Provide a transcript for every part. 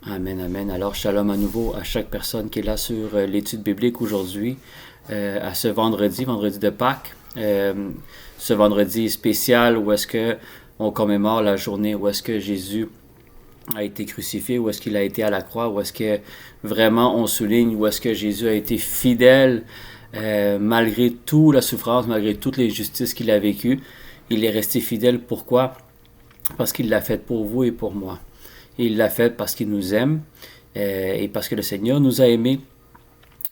Amen, amen. Alors, shalom à nouveau à chaque personne qui est là sur l'étude biblique aujourd'hui, à ce vendredi de Pâques. Ce vendredi spécial où est-ce que on commémore la journée où est-ce que Jésus a été crucifié, où est-ce qu'il a été à la croix, où est-ce que vraiment on souligne où est-ce que Jésus a été fidèle malgré toute la souffrance, malgré toutes les injustices qu'il a vécues. Il est resté fidèle. Pourquoi? Parce qu'il l'a fait pour vous et pour moi. Il l'a fait parce qu'il nous aime et parce que le Seigneur nous a aimés.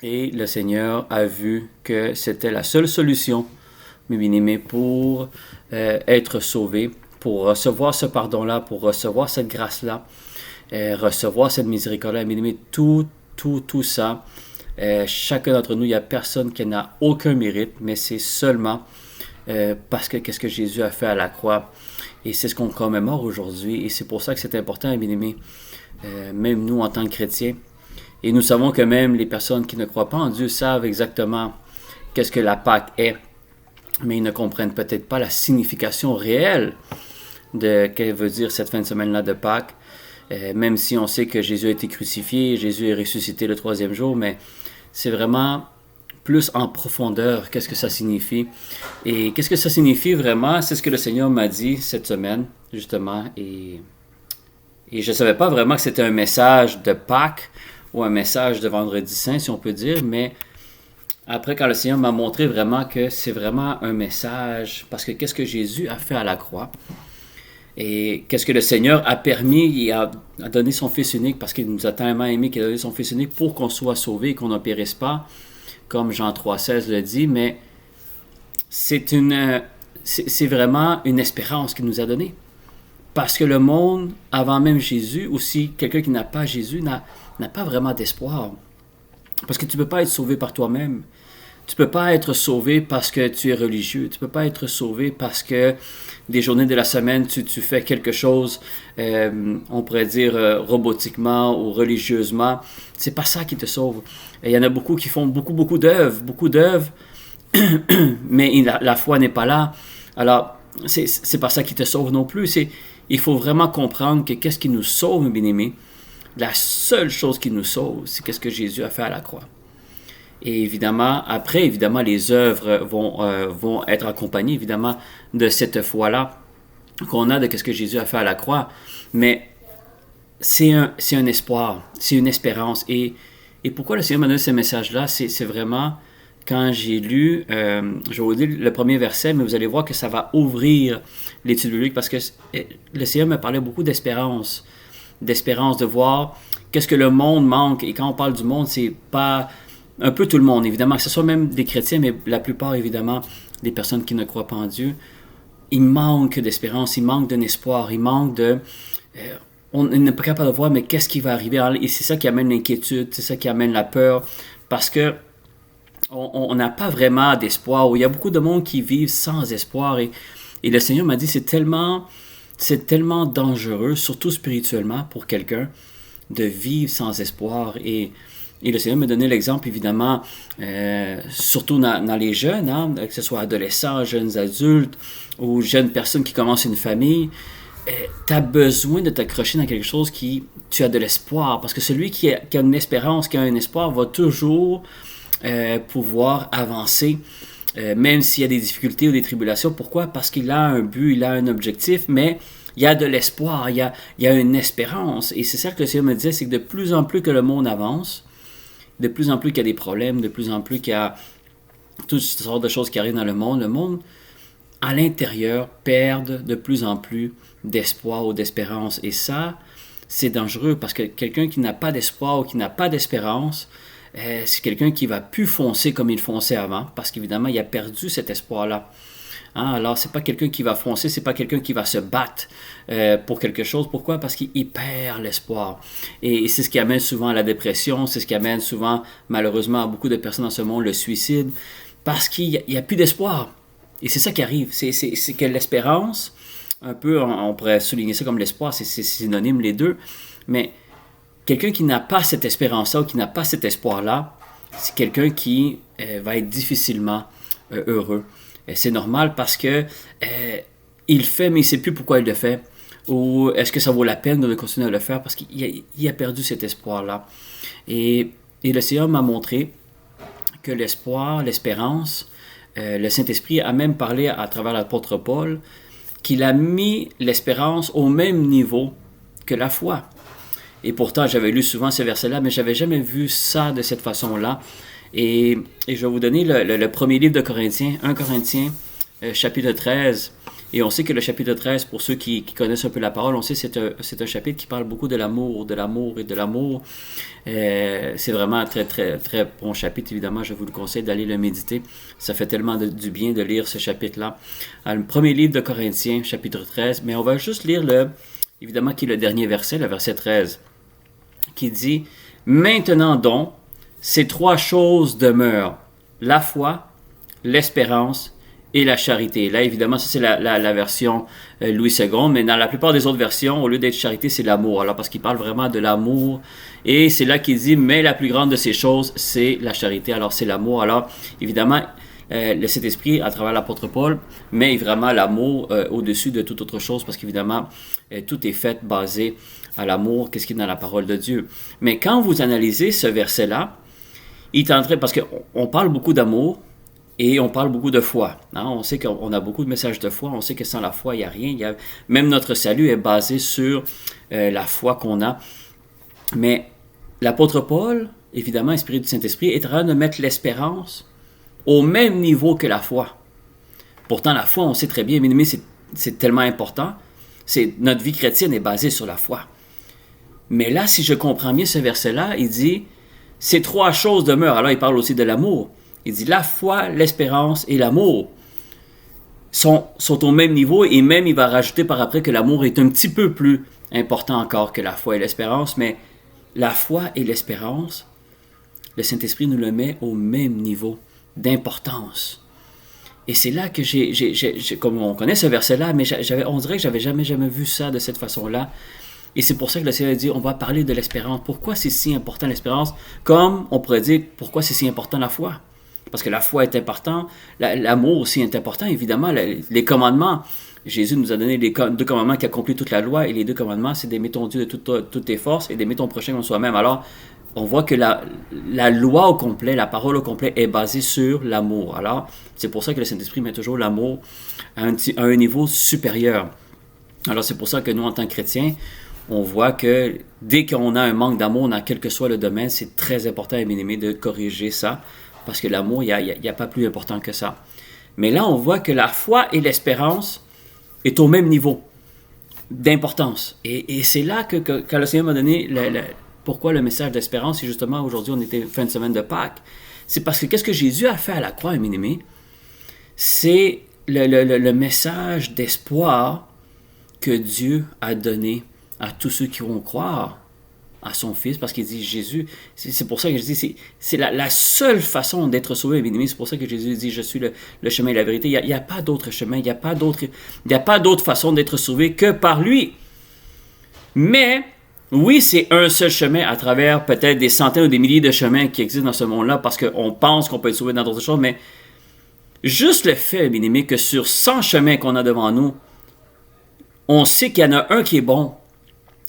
Et le Seigneur a vu que c'était la seule solution, mes bien-aimés, pour être sauvé, pour recevoir ce pardon-là, pour recevoir cette grâce-là, recevoir cette miséricorde-là. Mes bien-aimés, tout ça, chacun d'entre nous, il n'y a personne qui n'a aucun mérite, mais c'est seulement parce que qu'est-ce que Jésus a fait à la croix. Et c'est ce qu'on commémore aujourd'hui. Et c'est pour ça que c'est important, bien aimés, même nous en tant que chrétiens. Et nous savons que même les personnes qui ne croient pas en Dieu savent exactement qu'est-ce que la Pâque est. Mais ils ne comprennent peut-être pas la signification réelle de qu'elle veut dire cette fin de semaine-là de Pâques. Même si on sait que Jésus a été crucifié, Jésus est ressuscité le troisième jour, mais c'est vraiment plus en profondeur, qu'est-ce que ça signifie. Et qu'est-ce que ça signifie vraiment, c'est ce que le Seigneur m'a dit cette semaine, justement. Et je ne savais pas vraiment que c'était un message de Pâques ou un message de Vendredi Saint, si on peut dire, mais après, quand le Seigneur m'a montré vraiment que c'est vraiment un message, parce que qu'est-ce que Jésus a fait à la croix, et qu'est-ce que le Seigneur a permis, il a donné son Fils unique, parce qu'il nous a tellement aimés qu'il a donné son Fils unique pour qu'on soit sauvé et qu'on ne périsse pas, comme Jean 3,16 le dit, mais c'est vraiment une espérance qu'il nous a donnée. Parce que le monde, avant même Jésus, aussi quelqu'un qui n'a pas Jésus, n'a pas vraiment d'espoir. Parce que tu ne peux pas être sauvé par toi-même. Tu ne peux pas être sauvé parce que tu es religieux. Tu ne peux pas être sauvé parce que des journées de la semaine, tu fais quelque chose, on pourrait dire robotiquement ou religieusement. C'est pas ça qui te sauve. Et il y en a beaucoup qui font beaucoup d'œuvres, mais la foi n'est pas là. Alors, c'est pas ça qui te sauve non plus. Il faut vraiment comprendre que qu'est-ce qui nous sauve, mes bien-aimés? La seule chose qui nous sauve, c'est qu'est-ce que Jésus a fait à la croix. Et évidemment, après, les œuvres vont être accompagnées, évidemment, de cette foi-là qu'on a de ce que Jésus a fait à la croix. Mais c'est un espoir, c'est une espérance. Et pourquoi le Seigneur m'a donné ce message-là? C'est vraiment, quand j'ai lu, je vais vous dire le premier verset, mais vous allez voir que ça va ouvrir l'étude biblique, parce que le Seigneur me parlait beaucoup d'espérance de voir qu'est-ce que le monde manque. Et quand on parle du monde, c'est pas un peu tout le monde, évidemment, que ce soit même des chrétiens, mais la plupart, évidemment, des personnes qui ne croient pas en Dieu. Il manque d'espérance, il manque d'un espoir, il manque de... on n'est pas capable de voir, mais qu'est-ce qui va arriver? Et c'est ça qui amène l'inquiétude, c'est ça qui amène la peur, parce que on n'a pas vraiment d'espoir. Il y a beaucoup de monde qui vivent sans espoir. Et le Seigneur m'a dit, c'est tellement dangereux, surtout spirituellement, pour quelqu'un, de vivre sans espoir. Et le Seigneur me donnait l'exemple, évidemment, surtout dans les jeunes, hein, que ce soit adolescents, jeunes adultes ou jeunes personnes qui commencent une famille. Tu as besoin de t'accrocher dans quelque chose tu as de l'espoir. Parce que celui qui a une espérance, qui a un espoir, va toujours pouvoir avancer, même s'il y a des difficultés ou des tribulations. Pourquoi? Parce qu'il a un but, il a un objectif, mais il y a de l'espoir, il y a une espérance. Et c'est ça que le Seigneur me disait, c'est que de plus en plus que le monde avance, de plus en plus qu'il y a des problèmes, de plus en plus qu'il y a toutes sortes de choses qui arrivent dans le monde, à l'intérieur, perd de plus en plus d'espoir ou d'espérance. Et ça, c'est dangereux, parce que quelqu'un qui n'a pas d'espoir ou qui n'a pas d'espérance, c'est quelqu'un qui va plus foncer comme il fonçait avant, parce qu'évidemment, il a perdu cet espoir-là. Hein? Alors, c'est pas quelqu'un qui va foncer, c'est pas quelqu'un qui va se battre pour quelque chose. Pourquoi? Parce qu'il perd l'espoir. Et c'est ce qui amène souvent à la dépression, c'est ce qui amène souvent, malheureusement, à beaucoup de personnes dans ce monde, le suicide, parce qu'il n'y a plus d'espoir. Et c'est ça qui arrive, c'est que l'espérance, un peu, on pourrait souligner ça comme l'espoir, c'est synonyme les deux, mais quelqu'un qui n'a pas cette espérance-là ou qui n'a pas cet espoir-là, c'est quelqu'un qui va être difficilement heureux. C'est normal, parce que il fait, mais il ne sait plus pourquoi il le fait. Ou est-ce que ça vaut la peine de continuer à le faire parce qu'il a perdu cet espoir-là. Et le Seigneur m'a montré que l'espoir, l'espérance, le Saint-Esprit a même parlé à travers l'apôtre Paul qu'il a mis l'espérance au même niveau que la foi. Et pourtant, j'avais lu souvent ce verset-là, mais je n'avais jamais vu ça de cette façon-là. Et je vais vous donner le premier livre de Corinthiens, 1 Corinthiens, chapitre 13. Et on sait que le chapitre 13, pour ceux qui connaissent un peu la parole, on sait que c'est un chapitre qui parle beaucoup de l'amour et de l'amour. C'est vraiment un très, très, très bon chapitre, évidemment. Je vous le conseille d'aller le méditer. Ça fait tellement du bien de lire ce chapitre-là. Le premier livre de Corinthiens, chapitre 13. Mais on va juste lire, évidemment, qui est le dernier verset, le verset 13, qui dit « Maintenant donc, ces trois choses demeurent, la foi, l'espérance et la charité. » Là, évidemment, ça c'est la version Louis II, mais dans la plupart des autres versions, au lieu d'être charité, c'est l'amour. Alors, parce qu'il parle vraiment de l'amour, et c'est là qu'il dit, mais la plus grande de ces choses, c'est la charité. Alors, c'est l'amour. Alors, évidemment, le Saint-Esprit, à travers l'apôtre Paul, met vraiment l'amour au-dessus de toute autre chose, parce qu'évidemment, tout est fait basé à l'amour, qu'est-ce qui est dans la parole de Dieu. Mais quand vous analysez ce verset-là, il tenterait, parce qu'on parle beaucoup d'amour, et on parle beaucoup de foi. Hein? On sait qu'on a beaucoup de messages de foi. On sait que sans la foi, il n'y a rien. Même notre salut est basé sur la foi qu'on a. Mais l'apôtre Paul, évidemment, inspiré du Saint-Esprit, est en train de mettre l'espérance au même niveau que la foi. Pourtant, la foi, on sait très bien, mais c'est tellement important. Notre vie chrétienne est basée sur la foi. Mais là, si je comprends bien ce verset-là, il dit, ces trois choses demeurent. Alors, il parle aussi de l'amour. Il dit la foi, l'espérance et l'amour sont au même niveau, et même il va rajouter par après que l'amour est un petit peu plus important encore que la foi et l'espérance, mais la foi et l'espérance, le Saint-Esprit nous le met au même niveau d'importance. Et c'est là que comme on connaît ce verset-là, mais on dirait que j'avais jamais vu ça de cette façon-là. Et c'est pour ça que le Seigneur a dit, on va parler de l'espérance. Pourquoi c'est si important l'espérance? Comme on pourrait dire, pourquoi c'est si important la foi? Parce que la foi est importante, l'amour aussi est important, évidemment. Les commandements, Jésus nous a donné les deux commandements qui accomplissent toute la loi, et les deux commandements, c'est d'aimer ton Dieu de toutes tes forces et d'aimer ton prochain comme soi-même. Alors, on voit que la loi au complet, la parole au complet est basée sur l'amour. Alors, c'est pour ça que le Saint-Esprit met toujours l'amour à un niveau supérieur. Alors, c'est pour ça que nous, en tant que chrétiens, on voit que dès qu'on a un manque d'amour dans quel que soit le domaine, c'est très important, bien aimé, de corriger ça. Parce que l'amour, il n'y a pas plus important que ça. Mais là, on voit que la foi et l'espérance est au même niveau d'importance. Et c'est là que quand le Seigneur m'a donné pourquoi le message d'espérance, et justement, aujourd'hui, on était fin de semaine de Pâques, c'est parce que qu'est-ce que Jésus a fait à la croix, bien aimé? C'est le message d'espoir que Dieu a donné à tous ceux qui vont croire à son Fils, parce qu'il dit Jésus, c'est pour ça que je dis, c'est la seule façon d'être sauvé, bien aimé. C'est pour ça que Jésus dit, je suis le chemin et la vérité. Il n'y a pas d'autre chemin, il n'y a pas d'autre façon d'être sauvé que par lui. Mais, oui, c'est un seul chemin à travers peut-être des centaines ou des milliers de chemins qui existent dans ce monde-là, parce qu'on pense qu'on peut être sauvé dans d'autres choses, mais juste le fait, bien aimé, que sur 100 chemins qu'on a devant nous, on sait qu'il y en a un qui est bon.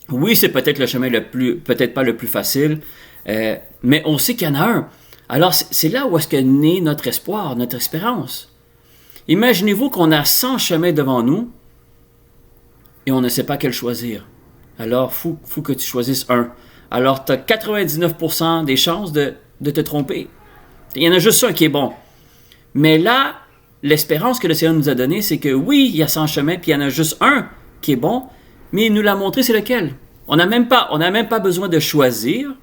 Oui, c'est peut-être le chemin peut-être pas le plus facile, mais on sait qu'il y en a un. Alors, c'est là où est-ce que naît notre espoir, notre espérance. Imaginez-vous qu'on a 100 chemins devant nous et on ne sait pas quel choisir. Alors, faut que tu choisisses un. Alors, tu as 99% des chances de te tromper. Il y en a juste un qui est bon. Mais là, l'espérance que le Seigneur nous a donnée, c'est que oui, il y a 100 chemins, puis il y en a juste un qui est bon, mais il nous l'a montré, c'est lequel? On n'a même pas besoin de choisir.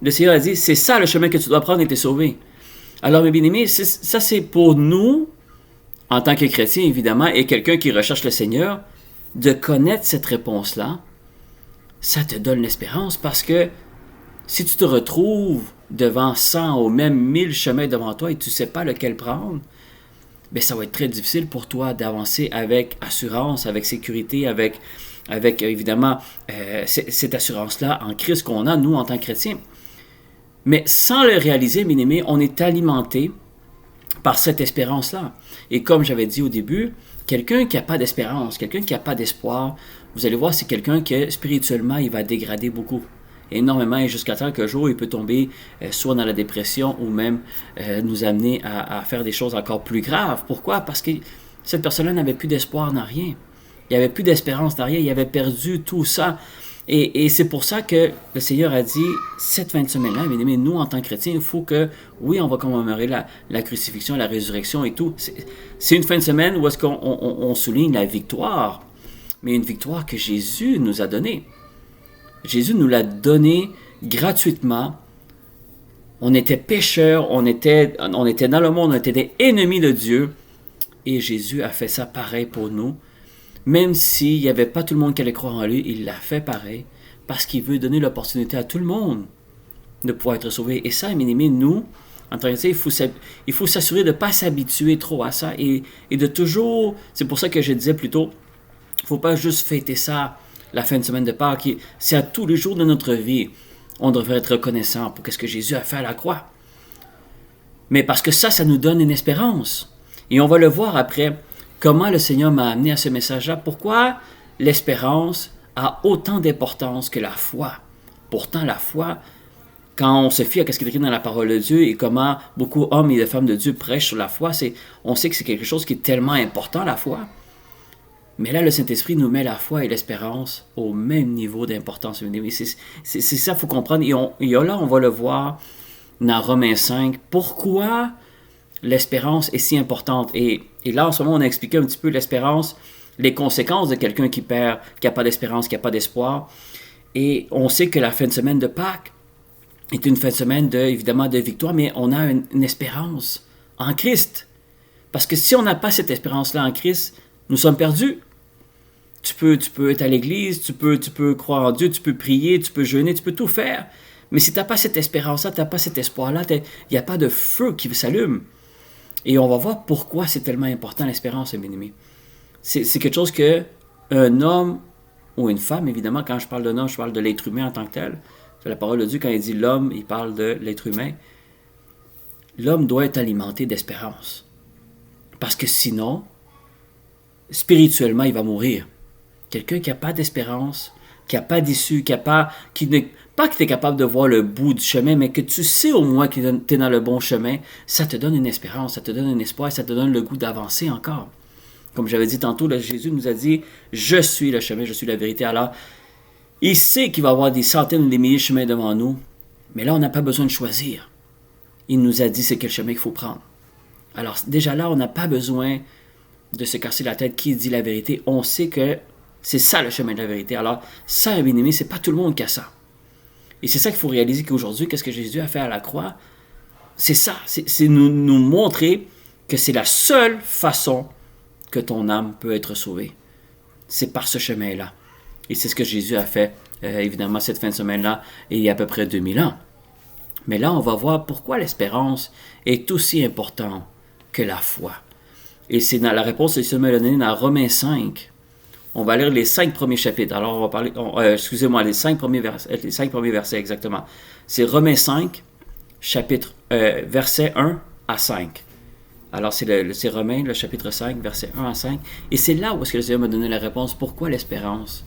Le Seigneur a dit, c'est ça le chemin que tu dois prendre et t'es sauvé. Alors, mes bien-aimés, ça c'est pour nous, en tant que chrétiens, évidemment, et quelqu'un qui recherche le Seigneur, de connaître cette réponse-là. Ça te donne l'espérance, parce que si tu te retrouves devant 100 ou même 1000 chemins devant toi et tu ne sais pas lequel prendre, bien, ça va être très difficile pour toi d'avancer avec assurance, avec sécurité, avec évidemment cette assurance-là en Christ qu'on a, nous, en tant que chrétiens. Mais sans le réaliser, bien-aimés, on est alimenté par cette espérance-là. Et comme j'avais dit au début, quelqu'un qui n'a pas d'espérance, quelqu'un qui n'a pas d'espoir, vous allez voir, c'est quelqu'un que spirituellement, il va dégrader beaucoup. Énormément, et jusqu'à temps qu'un jour, il peut tomber soit dans la dépression ou même nous amener à faire des choses encore plus graves. Pourquoi? Parce que cette personne-là n'avait plus d'espoir dans rien. Il n'avait plus d'espérance dans rien. Il avait perdu tout ça. Et c'est pour ça que le Seigneur a dit, cette fin de semaine-là, mais nous, en tant que chrétiens, il faut que, oui, on va commémorer la crucifixion, la résurrection et tout. C'est une fin de semaine où est-ce qu'on souligne la victoire, mais une victoire que Jésus nous a donnée. Jésus nous l'a donnée gratuitement. On était pécheurs, on était dans le monde, on était des ennemis de Dieu, et Jésus a fait ça pareil pour nous. Même s'il n'y avait pas tout le monde qui allait croire en lui, il l'a fait pareil, parce qu'il veut donner l'opportunité à tout le monde de pouvoir être sauvé. Et ça, mes amis, nous, en tant que tel, il faut s'assurer de ne pas s'habituer trop à ça et de toujours... C'est pour ça que je disais plus tôt, il ne faut pas juste fêter ça la fin de semaine de Pâques. C'est à tous les jours de notre vie. On devrait être reconnaissant pour ce que Jésus a fait à la croix. Mais parce que ça nous donne une espérance. Et on va le voir après... Comment le Seigneur m'a amené à ce message-là? Pourquoi l'espérance a autant d'importance que la foi? Pourtant, la foi, quand on se fie à ce qui est écrit dans la parole de Dieu et comment beaucoup d'hommes et de femmes de Dieu prêchent sur la foi, on sait que c'est quelque chose qui est tellement important, la foi. Mais là, le Saint-Esprit nous met la foi et l'espérance au même niveau d'importance. C'est ça qu'il faut comprendre. Et là, on va le voir dans Romains 5. Pourquoi l'espérance est si importante? Et là, en ce moment, on a expliqué un petit peu l'espérance, les conséquences de quelqu'un qui perd, qui n'a pas d'espérance, qui n'a pas d'espoir. Et on sait que la fin de semaine de Pâques est une fin de semaine, évidemment, de victoire, mais on a une espérance en Christ. Parce que si on n'a pas cette espérance-là en Christ, nous sommes perdus. Tu peux être à l'église, tu peux croire en Dieu, tu peux prier, tu peux jeûner, tu peux tout faire. Mais si tu n'as pas cette espérance-là, tu n'as pas cet espoir-là, il n'y a pas de feu qui s'allume. Et on va voir pourquoi c'est tellement important l'espérance, mes amis. C'est quelque chose que un homme ou une femme, évidemment, quand je parle d'un homme, je parle de l'être humain en tant que tel. C'est la parole de Dieu, quand il dit l'homme, il parle de l'être humain. L'homme doit être alimenté d'espérance. Parce que sinon, spirituellement, il va mourir. Quelqu'un qui n'a pas d'espérance, qui n'a pas d'issue, qui n'est pas que tu es capable de voir le bout du chemin, mais que tu sais au moins que tu es dans le bon chemin, ça te donne une espérance, ça te donne un espoir, ça te donne le goût d'avancer encore. Comme j'avais dit tantôt, là, Jésus nous a dit « Je suis le chemin, je suis la vérité ». Alors, il sait qu'il va y avoir des centaines ou des milliers de chemins devant nous, mais là, on n'a pas besoin de choisir. Il nous a dit c'est quel chemin qu'il faut prendre. Alors, déjà là, on n'a pas besoin de se casser la tête qui dit la vérité. On sait que c'est ça le chemin de la vérité. Alors, ça, bien aimé, c'est pas tout le monde qui a ça. Et c'est ça qu'il faut réaliser qu'aujourd'hui, qu'est-ce que Jésus a fait à la croix? C'est ça, c'est nous montrer que c'est la seule façon que ton âme peut être sauvée. C'est par ce chemin-là. Et c'est ce que Jésus a fait, évidemment, cette fin de semaine-là, il y a à peu près 2000 ans. Mais là, on va voir pourquoi l'espérance est aussi importante que la foi. Et c'est dans la réponse que Jésus m'a donnée dans Romains 5. On va lire les 5 premiers chapitres. Alors, on va parler, les 5 premiers versets exactement. C'est Romains 5, chapitre, versets 1 à 5. Alors, c'est Romains, le chapitre 5, versets 1 à 5. Et c'est là où est-ce que le Seigneur m'a donné la réponse. Pourquoi l'espérance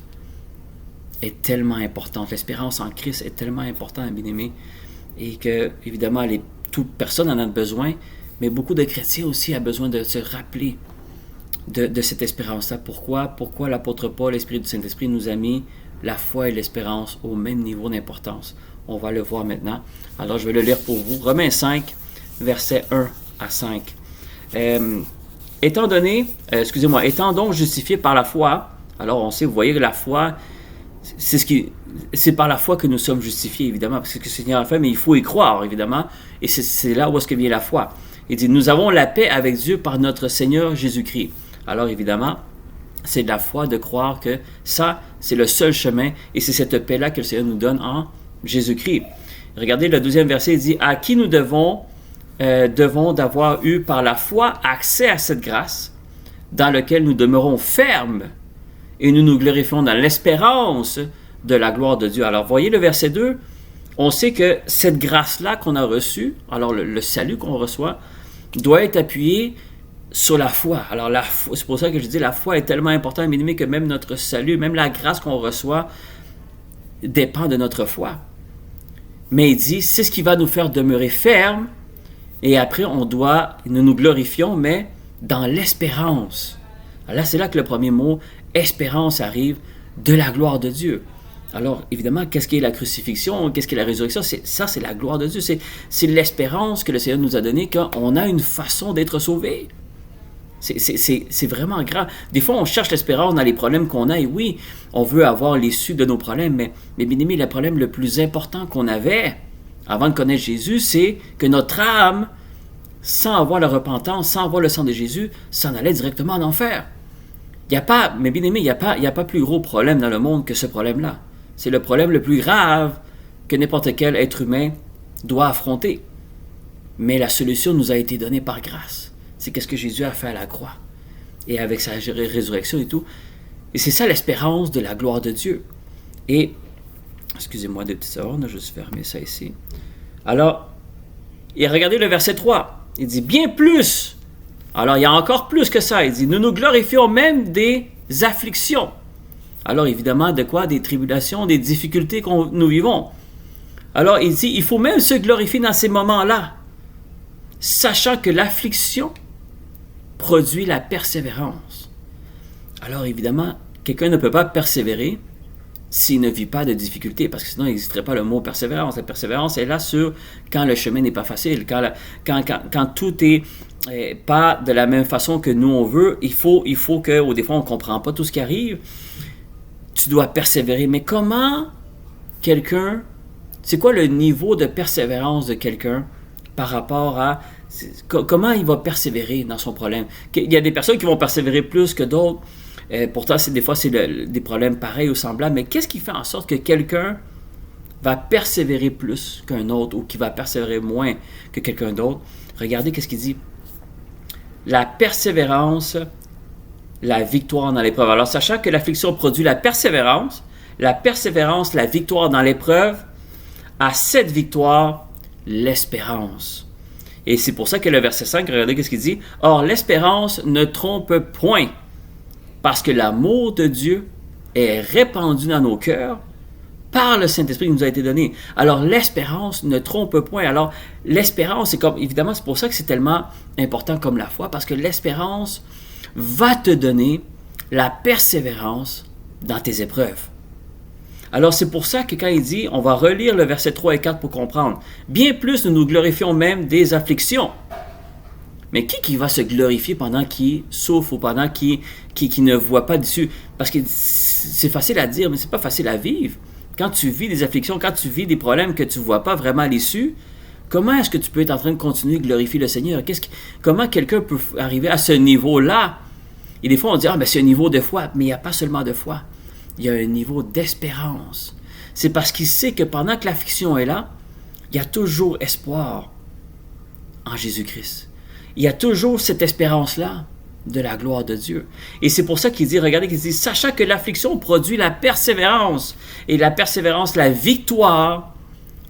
est tellement importante. L'espérance en Christ est tellement importante, bien aimé. Et que, évidemment, toute personne en a besoin, mais beaucoup de chrétiens aussi ont besoin de se rappeler de cette espérance-là. Pourquoi l'apôtre Paul, l'Esprit du Saint-Esprit, nous a mis la foi et l'espérance au même niveau d'importance? On va le voir maintenant. Alors, je vais le lire pour vous. Romains 5, versets 1 à 5. Étant donc justifiés par la foi, alors on sait, vous voyez que la foi, c'est par la foi que nous sommes justifiés, évidemment, parce que le Seigneur a fait, mais il faut y croire, évidemment, et c'est là où est-ce que vient la foi. Il dit, nous avons la paix avec Dieu par notre Seigneur Jésus-Christ. Alors, évidemment, c'est de la foi de croire que ça, c'est le seul chemin, et c'est cette paix-là que le Seigneur nous donne en Jésus-Christ. Regardez le 2e verset, il dit, à qui nous devons d'avoir eu par la foi accès à cette grâce, dans laquelle nous demeurons fermes, et nous nous glorifions dans l'espérance de la gloire de Dieu. Alors, voyez le verset 2, on sait que cette grâce-là qu'on a reçue, alors le salut qu'on reçoit, doit être appuyé sur la foi. Alors, c'est pour ça que je dis la foi est tellement importante, bien aimé, que même notre salut, même la grâce qu'on reçoit, dépend de notre foi. Mais il dit, c'est ce qui va nous faire demeurer fermes, et après, nous nous glorifions, mais dans l'espérance. Alors là, c'est là que le premier mot, espérance, arrive, de la gloire de Dieu. Alors, évidemment, qu'est-ce qu'est la crucifixion? Qu'est-ce qu'est la résurrection? C'est la gloire de Dieu. C'est l'espérance que le Seigneur nous a donnée, qu'on a une façon d'être sauvé. C'est vraiment grand. Des fois, on cherche l'espérance dans les problèmes qu'on a, et oui, on veut avoir l'issue de nos problèmes, mais bien aimé, le problème le plus important qu'on avait avant de connaître Jésus, c'est que notre âme, sans avoir la repentance, sans avoir le sang de Jésus, s'en allait directement en enfer. Mais bien aimé, il n'y a pas plus gros problème dans le monde que ce problème-là. C'est le problème le plus grave que n'importe quel être humain doit affronter. Mais la solution nous a été donnée par grâce. C'est qu'est-ce que Jésus a fait à la croix. Et avec sa résurrection et tout. Et c'est ça l'espérance de la gloire de Dieu. Et, excusez-moi 2 petites secondes, je vais juste fermer ça ici. Alors, et regardez le verset 3. Il dit, bien plus. Alors, il y a encore plus que ça. Il dit, nous nous glorifions même des afflictions. Alors, évidemment, de quoi? Des tribulations, des difficultés que nous vivons. Alors, il dit, il faut même se glorifier dans ces moments-là, sachant que l'affliction produit la persévérance. Alors, évidemment, quelqu'un ne peut pas persévérer s'il ne vit pas de difficultés, parce que sinon, il n'existerait pas le mot persévérance. La persévérance est là sur quand le chemin n'est pas facile, quand tout est pas de la même façon que nous on veut. Il faut que, des fois, on ne comprend pas tout ce qui arrive. Tu dois persévérer. Mais comment c'est quoi le niveau de persévérance de quelqu'un par rapport à comment il va persévérer dans son problème? Il y a des personnes qui vont persévérer plus que d'autres. Pourtant, des fois, c'est des problèmes pareils ou semblables. Mais qu'est-ce qui fait en sorte que quelqu'un va persévérer plus qu'un autre ou qui va persévérer moins que quelqu'un d'autre? Regardez qu'est-ce qu'il dit. La persévérance, la victoire dans l'épreuve. Alors, sachant que l'affliction produit la persévérance, la victoire dans l'épreuve, à cette victoire, l'espérance. Et c'est pour ça que le verset 5, regardez ce qu'il dit. Or, l'espérance ne trompe point, parce que l'amour de Dieu est répandu dans nos cœurs par le Saint-Esprit qui nous a été donné. Alors, l'espérance ne trompe point. Alors, l'espérance, évidemment, c'est pour ça que c'est tellement important comme la foi, parce que l'espérance va te donner la persévérance dans tes épreuves. Alors, c'est pour ça que quand il dit, on va relire le verset 3 et 4 pour comprendre. Bien plus, nous nous glorifions même des afflictions. Mais qui va se glorifier pendant qu'il souffre ou pendant qu'il ne voit pas d'issue? Parce que c'est facile à dire, mais c'est pas facile à vivre. Quand tu vis des afflictions, quand tu vis des problèmes que tu ne vois pas vraiment l'issue, comment est-ce que tu peux être en train de continuer de glorifier le Seigneur? Comment quelqu'un peut arriver à ce niveau-là? Et des fois, on dit, c'est un niveau de foi. Mais il n'y a pas seulement de foi. Il y a un niveau d'espérance. C'est parce qu'il sait que pendant que l'affliction est là, il y a toujours espoir en Jésus-Christ. Il y a toujours cette espérance-là de la gloire de Dieu. Et c'est pour ça qu'il dit, regardez, qu'il dit, sachant que l'affliction produit la persévérance, et la persévérance, la victoire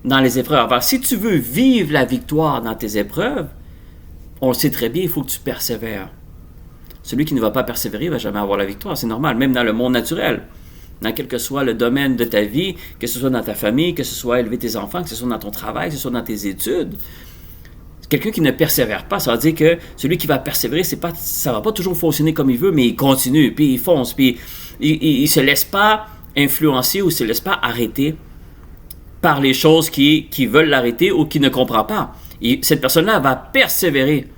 dans les épreuves. Alors, si tu veux vivre la victoire dans tes épreuves, on le sait très bien, il faut que tu persévères. Celui qui ne va pas persévérer ne va jamais avoir la victoire, c'est normal, même dans le monde naturel. Dans quel que soit le domaine de ta vie, que ce soit dans ta famille, que ce soit élever tes enfants, que ce soit dans ton travail, que ce soit dans tes études, quelqu'un qui ne persévère pas, ça veut dire que celui qui va persévérer, ça va pas toujours fonctionner comme il veut, mais il continue, puis il fonce, puis il se laisse pas influencer ou se laisse pas arrêter par les choses qui veulent l'arrêter ou qui ne comprend pas. Et cette personne-là va persévérer.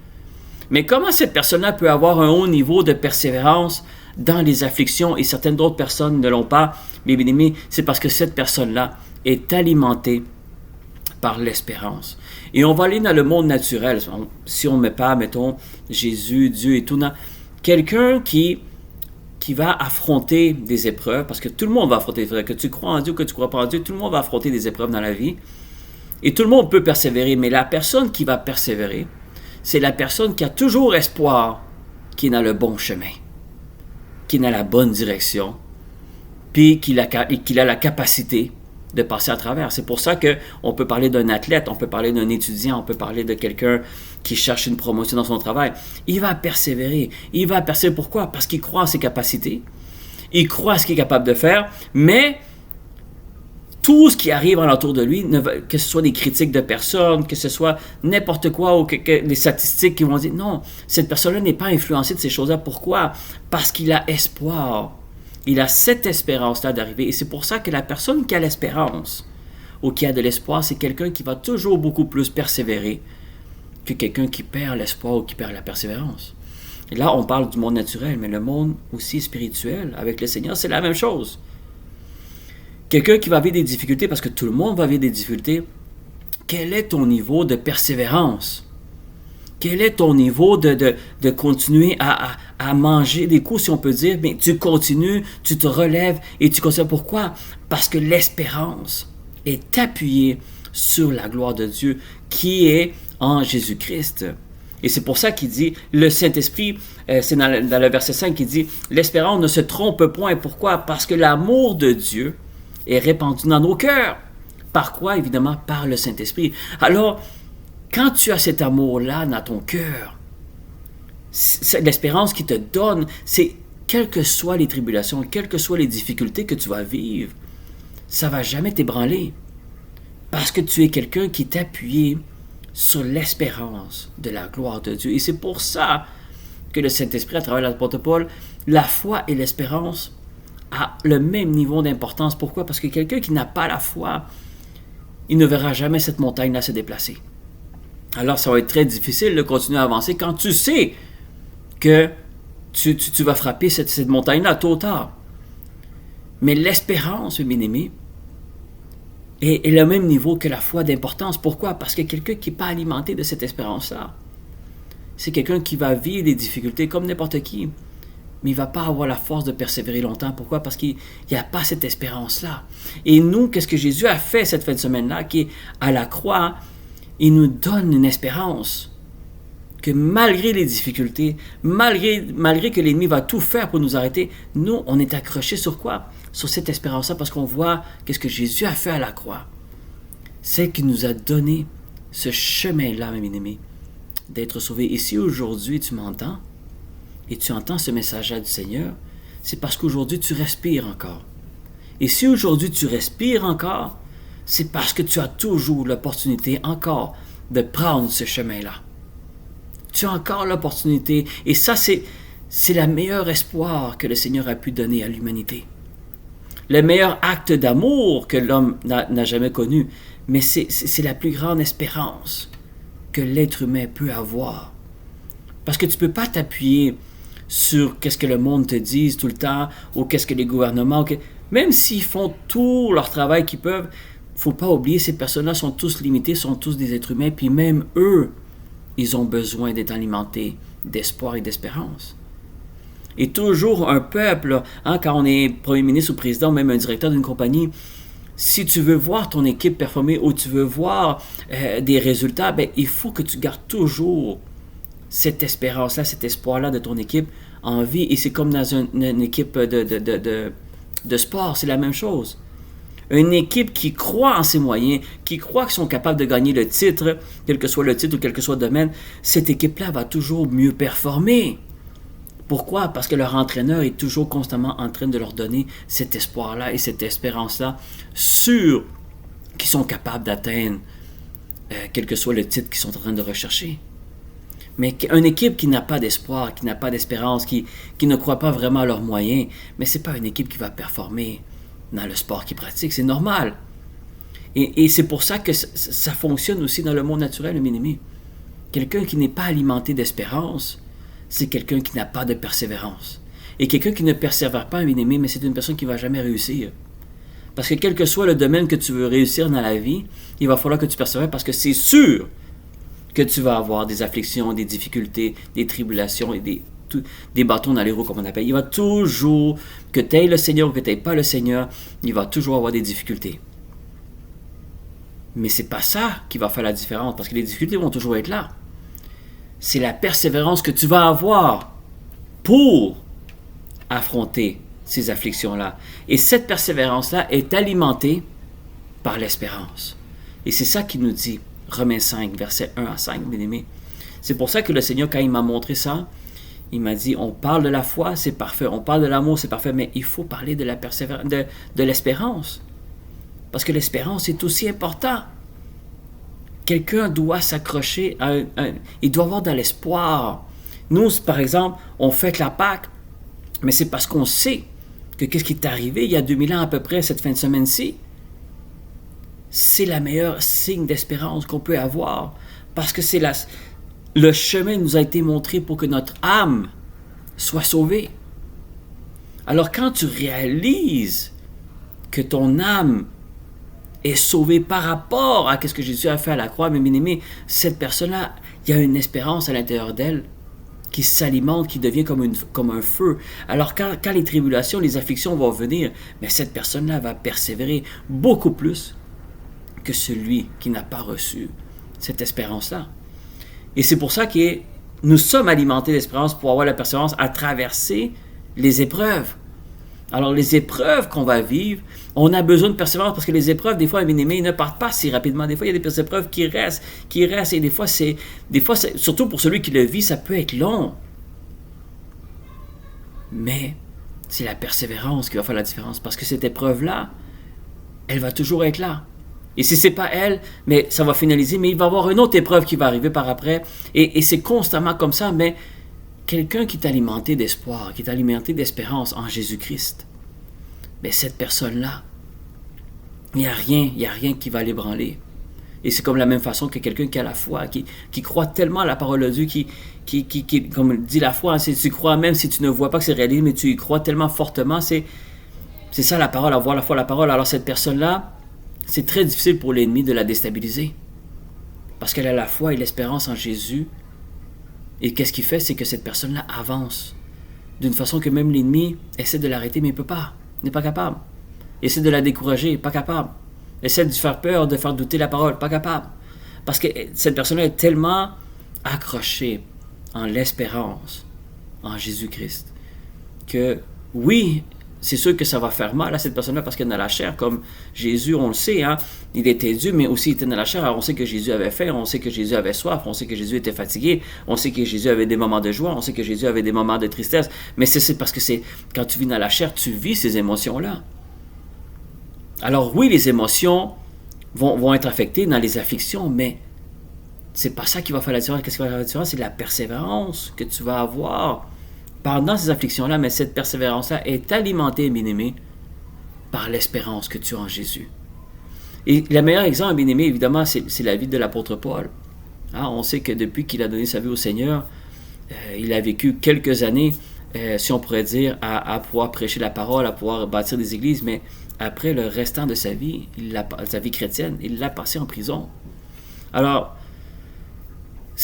Mais comment cette personne-là peut avoir un haut niveau de persévérance dans les afflictions et certaines d'autres personnes ne l'ont pas? Mais bien aimé, c'est parce que cette personne-là est alimentée par l'espérance. Et on va aller dans le monde naturel. Si on ne met pas, mettons, Jésus, Dieu et tout, quelqu'un qui va affronter des épreuves, parce que tout le monde va affronter des épreuves, que tu crois en Dieu ou que tu ne crois pas en Dieu, tout le monde va affronter des épreuves dans la vie. Et tout le monde peut persévérer, mais la personne qui va persévérer, c'est la personne qui a toujours espoir, qui est dans le bon chemin, qui est dans la bonne direction, puis qu'il a la capacité de passer à travers. C'est pour ça qu'on peut parler d'un athlète, on peut parler d'un étudiant, on peut parler de quelqu'un qui cherche une promotion dans son travail. Il va persévérer. Il va persévérer. Pourquoi? Parce qu'il croit en ses capacités. Il croit à ce qu'il est capable de faire, mais tout ce qui arrive alentour de lui, que ce soit des critiques de personnes, que ce soit n'importe quoi, ou que des statistiques qui vont dire non, cette personne-là n'est pas influencée de ces choses-là. Pourquoi? Parce qu'il a espoir. Il a cette espérance-là d'arriver. Et c'est pour ça que la personne qui a l'espérance ou qui a de l'espoir, c'est quelqu'un qui va toujours beaucoup plus persévérer que quelqu'un qui perd l'espoir ou qui perd la persévérance. Et là, on parle du monde naturel, mais le monde aussi spirituel, avec le Seigneur, c'est la même chose. Quelqu'un qui va vivre des difficultés, parce que tout le monde va vivre des difficultés, quel est ton niveau de persévérance? Quel est ton niveau de continuer à manger des coups, si on peut dire? Mais tu continues, tu te relèves et tu continues. Pourquoi? Parce que l'espérance est appuyée sur la gloire de Dieu qui est en Jésus-Christ. Et c'est pour ça qu'il dit, le Saint-Esprit, c'est dans le verset 5 qui dit, l'espérance ne se trompe point. Pourquoi? Parce que l'amour de Dieu est répandu dans nos cœurs. Par quoi? Évidemment, par le Saint-Esprit. Alors, quand tu as cet amour-là dans ton cœur, l'espérance qui te donne, c'est quelles que soient les tribulations, quelles que soient les difficultés que tu vas vivre, ça ne va jamais t'ébranler. Parce que tu es quelqu'un qui est appuyé sur l'espérance de la gloire de Dieu. Et c'est pour ça que le Saint-Esprit, à travers l'apôtre Paul, la foi et l'espérance a le même niveau d'importance. Pourquoi? Parce que quelqu'un qui n'a pas la foi, il ne verra jamais cette montagne-là se déplacer. Alors, ça va être très difficile de continuer à avancer quand tu sais que tu vas frapper cette montagne-là tôt ou tard. Mais l'espérance, mes bien-aimés, est le même niveau que la foi d'importance. Pourquoi? Parce que quelqu'un qui n'est pas alimenté de cette espérance-là, c'est quelqu'un qui va vivre des difficultés comme n'importe qui, mais il ne va pas avoir la force de persévérer longtemps. Pourquoi? Parce qu'il n'y a pas cette espérance-là. Et nous, qu'est-ce que Jésus a fait cette fin de semaine-là, qui est à la croix? Il nous donne une espérance que malgré les difficultés, malgré que l'ennemi va tout faire pour nous arrêter, nous, on est accrochés sur quoi? Sur cette espérance-là, parce qu'on voit qu'est-ce que Jésus a fait à la croix. C'est qu'il nous a donné ce chemin-là, mes bien-aimés, d'être sauvés. Et si aujourd'hui tu m'entends, et tu entends ce message-là du Seigneur, c'est parce qu'aujourd'hui tu respires encore. Et si aujourd'hui tu respires encore, c'est parce que tu as toujours l'opportunité encore de prendre ce chemin-là. Tu as encore l'opportunité. Et ça, c'est le meilleur espoir que le Seigneur a pu donner à l'humanité. Le meilleur acte d'amour que l'homme n'a jamais connu. Mais c'est la plus grande espérance que l'être humain peut avoir. Parce que tu ne peux pas t'appuyer sur qu'est-ce que le monde te dise tout le temps, ou qu'est-ce que les gouvernements... Même s'ils font tout leur travail qu'ils peuvent, il ne faut pas oublier, ces personnes-là sont tous limitées, sont tous des êtres humains, puis même eux, ils ont besoin d'être alimentés d'espoir et d'espérance. Et toujours un peuple, quand on est premier ministre ou président, ou même un directeur d'une compagnie, si tu veux voir ton équipe performer ou tu veux voir des résultats, il faut que tu gardes toujours cette espérance-là, cet espoir-là de ton équipe en vie. Et c'est comme dans une équipe de sport, c'est la même chose. Une équipe qui croit en ses moyens, qui croit qu'ils sont capables de gagner le titre, quel que soit le titre ou quel que soit le domaine, cette équipe-là va toujours mieux performer. Pourquoi? Parce que leur entraîneur est toujours constamment en train de leur donner cet espoir-là et cette espérance-là sur qu'ils sont capables d'atteindre quel que soit le titre qu'ils sont en train de rechercher. Mais une équipe qui n'a pas d'espoir, qui n'a pas d'espérance, qui ne croit pas vraiment à leurs moyens, mais ce n'est pas une équipe qui va performer dans le sport qu'ils pratiquent. C'est normal. Et c'est pour ça que ça fonctionne aussi dans le monde naturel, le bien-aimé. Quelqu'un qui n'est pas alimenté d'espérance, c'est quelqu'un qui n'a pas de persévérance. Et quelqu'un qui ne persévère pas, bien-aimé, mais c'est une personne qui ne va jamais réussir. Parce que quel que soit le domaine que tu veux réussir dans la vie, il va falloir que tu persévères parce que c'est sûr que tu vas avoir des afflictions, des difficultés, des tribulations et des bâtons dans les roues, comme on appelle. Il va toujours, que tu aies le Seigneur ou que tu n'aies pas le Seigneur, il va toujours avoir des difficultés. Mais c'est pas ça qui va faire la différence, parce que les difficultés vont toujours être là. C'est la persévérance que tu vas avoir pour affronter ces afflictions-là. Et cette persévérance-là est alimentée par l'espérance. Et c'est ça qu'il nous dit, Romains 5, versets 1 à 5, bien-aimés. C'est pour ça que le Seigneur, quand il m'a montré ça, il m'a dit, on parle de la foi, c'est parfait, on parle de l'amour, c'est parfait, mais il faut parler de la persévérance, de l'espérance. Parce que l'espérance est aussi important. Quelqu'un doit s'accrocher il doit avoir de l'espoir. Nous, par exemple, on fête la Pâque, mais c'est parce qu'on sait que qu'est-ce qui est arrivé il y a 2000 ans à peu près, cette fin de semaine-ci. C'est la meilleure signe d'espérance qu'on peut avoir. Parce que le chemin nous a été montré pour que notre âme soit sauvée. Alors quand tu réalises que ton âme est sauvée par rapport à ce que Jésus a fait à la croix, mais bien aimé, cette personne-là, il y a une espérance à l'intérieur d'elle qui s'alimente, qui devient comme un feu. Alors quand les tribulations, les afflictions vont venir, mais cette personne-là va persévérer beaucoup plus que celui qui n'a pas reçu cette espérance-là. Et c'est pour ça que nous sommes alimentés d'espérance pour avoir la persévérance à traverser les épreuves. Alors, les épreuves qu'on va vivre, on a besoin de persévérance parce que les épreuves, des fois, bien aimés, ils ne partent pas si rapidement. Des fois, il y a des épreuves qui restent, et des fois, surtout pour celui qui le vit, ça peut être long. Mais c'est la persévérance qui va faire la différence parce que cette épreuve-là, elle va toujours être là. Et si ce n'est pas elle, mais ça va finaliser, mais il va y avoir une autre épreuve qui va arriver par après. Et c'est constamment comme ça, mais quelqu'un qui est alimenté d'espoir, qui est alimenté d'espérance en Jésus-Christ, bien cette personne-là, il n'y a rien qui va l'ébranler. Et c'est comme la même façon que quelqu'un qui a la foi, qui croit tellement à la parole de Dieu, qui comme dit la foi, c'est tu crois même si tu ne vois pas que c'est réalisé, mais tu y crois tellement fortement, c'est ça la parole, avoir la foi, la parole. Alors cette personne-là, c'est très difficile pour l'ennemi de la déstabiliser. Parce qu'elle a la foi et l'espérance en Jésus. Et qu'est-ce qu'il fait? C'est que cette personne-là avance. D'une façon que même l'ennemi essaie de l'arrêter, mais il ne peut pas. Il n'est pas capable. Il essaie de la décourager, pas capable. Il essaie de faire peur, de faire douter la parole, pas capable. Parce que cette personne-là est tellement accrochée en l'espérance en Jésus-Christ que oui, c'est sûr que ça va faire mal à cette personne-là parce qu'elle est dans la chair, comme Jésus, on le sait, hein, il était Dieu, mais aussi il était dans la chair. Alors on sait que Jésus avait faim, on sait que Jésus avait soif, on sait que Jésus était fatigué, on sait que Jésus avait des moments de joie, on sait que Jésus avait des moments de tristesse, mais c'est parce que quand tu vis dans la chair, tu vis ces émotions-là. Alors oui, les émotions vont être affectées dans les afflictions, mais c'est pas ça qui va faire la différence. Qu'est-ce qui va faire la différence? C'est la persévérance que tu vas avoir pendant ces afflictions-là, mais cette persévérance-là est alimentée, bien-aimé, par l'espérance que tu as en Jésus. Et le meilleur exemple, bien-aimé, évidemment, c'est la vie de l'apôtre Paul. Hein, on sait que depuis qu'il a donné sa vie au Seigneur, il a vécu quelques années, si on pourrait dire, à pouvoir prêcher la parole, à pouvoir bâtir des églises, mais après le restant de sa vie, sa vie chrétienne, il l'a passé en prison. Alors,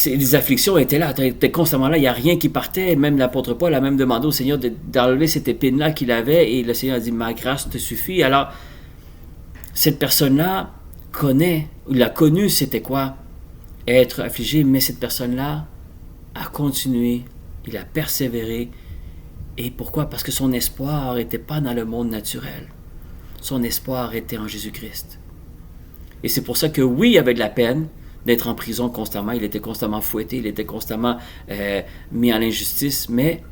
les afflictions étaient là, étaient constamment là, il n'y a rien qui partait. Même l'apôtre Paul a même demandé au Seigneur d'enlever cette épine-là qu'il avait, et le Seigneur a dit, ma grâce te suffit. Alors, cette personne-là il a connu c'était quoi être affligé, mais cette personne-là a continué, il a persévéré. Et pourquoi? Parce que son espoir n'était pas dans le monde naturel. Son espoir était en Jésus-Christ. Et c'est pour ça que oui, il avait de la peine d'être en prison constamment, il était constamment fouetté, il était constamment mis à l'injustice, mais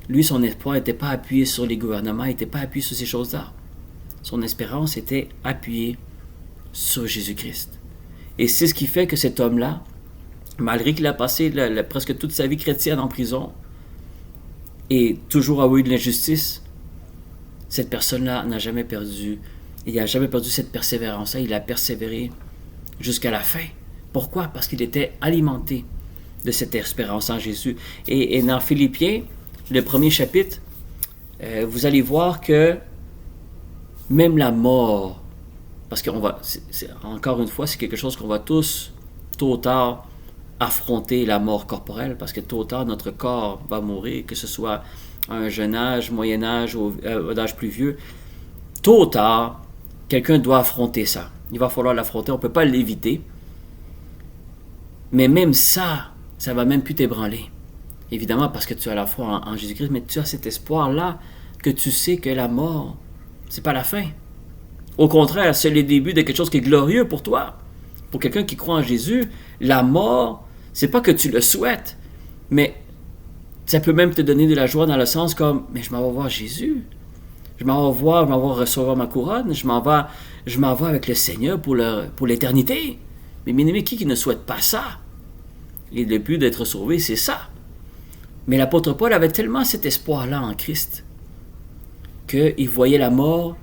lui, son espoir n'était pas appuyé sur les gouvernements, il n'était pas appuyé sur ces choses-là. Son espérance était appuyée sur Jésus-Christ. Et c'est ce qui fait que cet homme-là, malgré qu'il a passé presque toute sa vie chrétienne en prison, et toujours a eu de l'injustice, cette personne-là n'a jamais perdu, il n'a jamais perdu cette persévérance-là, il a persévéré jusqu'à la fin. Pourquoi? Parce qu'il était alimenté de cette espérance en Jésus. Et dans Philippiens, le premier chapitre, vous allez voir que même la mort, parce qu'on va, encore une fois, c'est quelque chose qu'on va tous, tôt ou tard, affronter la mort corporelle, parce que tôt ou tard, notre corps va mourir, que ce soit à un jeune âge, moyen âge, ou d'âge plus vieux. Tôt ou tard, quelqu'un doit affronter ça. Il va falloir l'affronter, on ne peut pas l'éviter. Mais même ça va même plus t'ébranler. Évidemment, parce que tu as la foi en Jésus-Christ, mais tu as cet espoir-là que tu sais que la mort, c'est pas la fin. Au contraire, c'est le début de quelque chose qui est glorieux pour toi. Pour quelqu'un qui croit en Jésus, la mort, c'est pas que tu le souhaites, mais ça peut même te donner de la joie dans le sens comme, mais je m'en vais voir Jésus. Je m'en vais recevoir ma couronne, je m'en vais avec le Seigneur pour l'éternité. Mais bien aimé, qui ne souhaite pas ça? Et le but d'être sauvé, c'est ça. Mais l'apôtre Paul avait tellement cet espoir-là en Christ qu'il voyait la mort,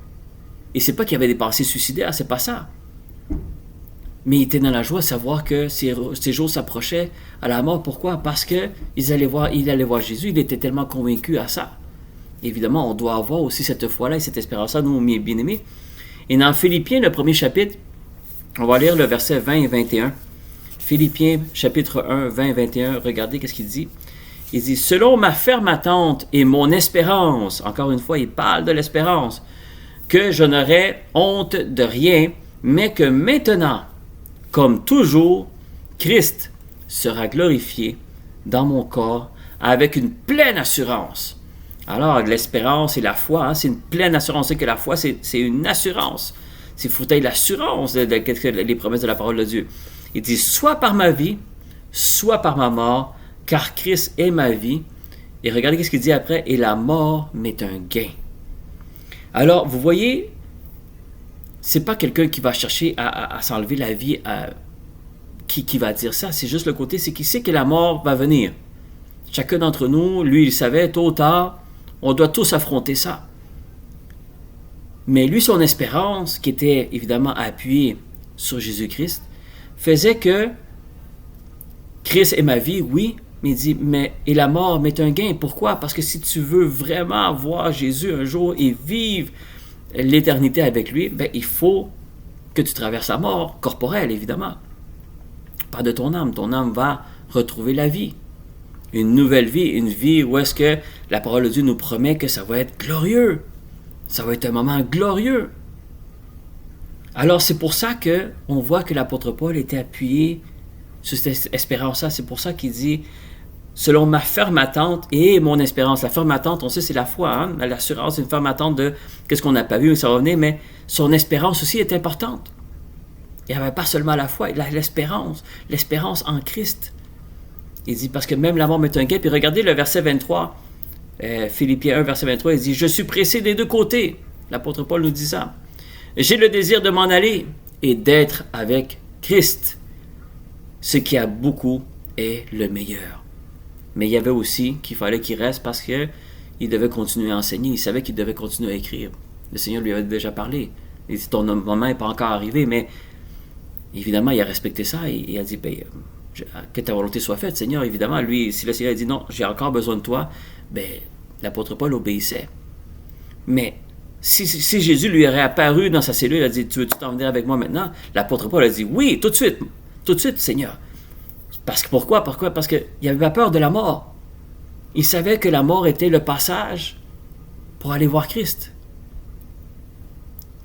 et c'est pas qu'il avait des pensées suicidaires, c'est pas ça. Mais il était dans la joie de savoir que ses jours s'approchaient à la mort. Pourquoi? Parce qu'il allait voir Jésus, il était tellement convaincu à ça. Évidemment, on doit avoir aussi cette foi-là et cette espérance-là, nous, bien-aimés. Et dans Philippiens, le premier chapitre, on va lire le verset 20 et 21. Philippiens, chapitre 1, 20 et 21, regardez qu'est-ce qu'il dit. Il dit, « Selon ma ferme attente et mon espérance », encore une fois, il parle de l'espérance, « que je n'aurai honte de rien, mais que maintenant, comme toujours, Christ sera glorifié dans mon corps avec une pleine assurance. » Alors, l'espérance et la foi, c'est une pleine assurance. C'est que la foi, c'est une assurance. Il faut avoir l'assurance des promesses de la parole de Dieu. Il dit, soit par ma vie, soit par ma mort, car Christ est ma vie. Et regardez ce qu'il dit après, et la mort m'est un gain. Alors, vous voyez, c'est pas quelqu'un qui va chercher à s'enlever la vie, qui va dire ça. C'est juste le côté, c'est qu'il sait que la mort va venir. Chacun d'entre nous, lui, il savait, tôt ou tard, on doit tous affronter ça. Mais lui, son espérance, qui était évidemment appuyée sur Jésus-Christ, faisait que Christ est ma vie, oui, mais il dit, et la mort m'est un gain. Pourquoi? Parce que si tu veux vraiment voir Jésus un jour et vivre l'éternité avec lui, il faut que tu traverses la mort corporelle, évidemment. Pas de ton âme. Ton âme va retrouver la vie. Une nouvelle vie, une vie où est-ce que la parole de Dieu nous promet que ça va être glorieux. Ça va être un moment glorieux. Alors, c'est pour ça qu'on voit que l'apôtre Paul était appuyé sur cette espérance-là. C'est pour ça qu'il dit, selon ma ferme attente et mon espérance. La ferme attente, on sait, c'est la foi. Hein? L'assurance, c'est une ferme attente de qu'est-ce qu'on n'a pas vu, mais ça va venir. Mais son espérance aussi est importante. Il n'y avait pas seulement la foi, l'espérance en Christ. Il dit, parce que même la mort m'est un gain. Puis regardez le verset 23, Philippiens 1, verset 23, il dit, « Je suis pressé des deux côtés. » L'apôtre Paul nous dit ça. « J'ai le désir de m'en aller et d'être avec Christ. Ce qui a beaucoup est le meilleur. » Mais il y avait aussi qu'il fallait qu'il reste parce qu'il devait continuer à enseigner. Il savait qu'il devait continuer à écrire. Le Seigneur lui avait déjà parlé. Il dit, « Ton moment n'est pas encore arrivé. » Mais évidemment, il a respecté ça et il a dit, que ta volonté soit faite, Seigneur. Évidemment, lui, si le Seigneur a dit non, j'ai encore besoin de toi, l'apôtre Paul obéissait. Mais si Jésus lui aurait apparu dans sa cellule, il a dit, tu veux-tu t'en venir avec moi maintenant? L'apôtre Paul a dit, oui, tout de suite, Seigneur. Pourquoi? Parce qu'il n'avait pas peur de la mort. Il savait que la mort était le passage pour aller voir Christ.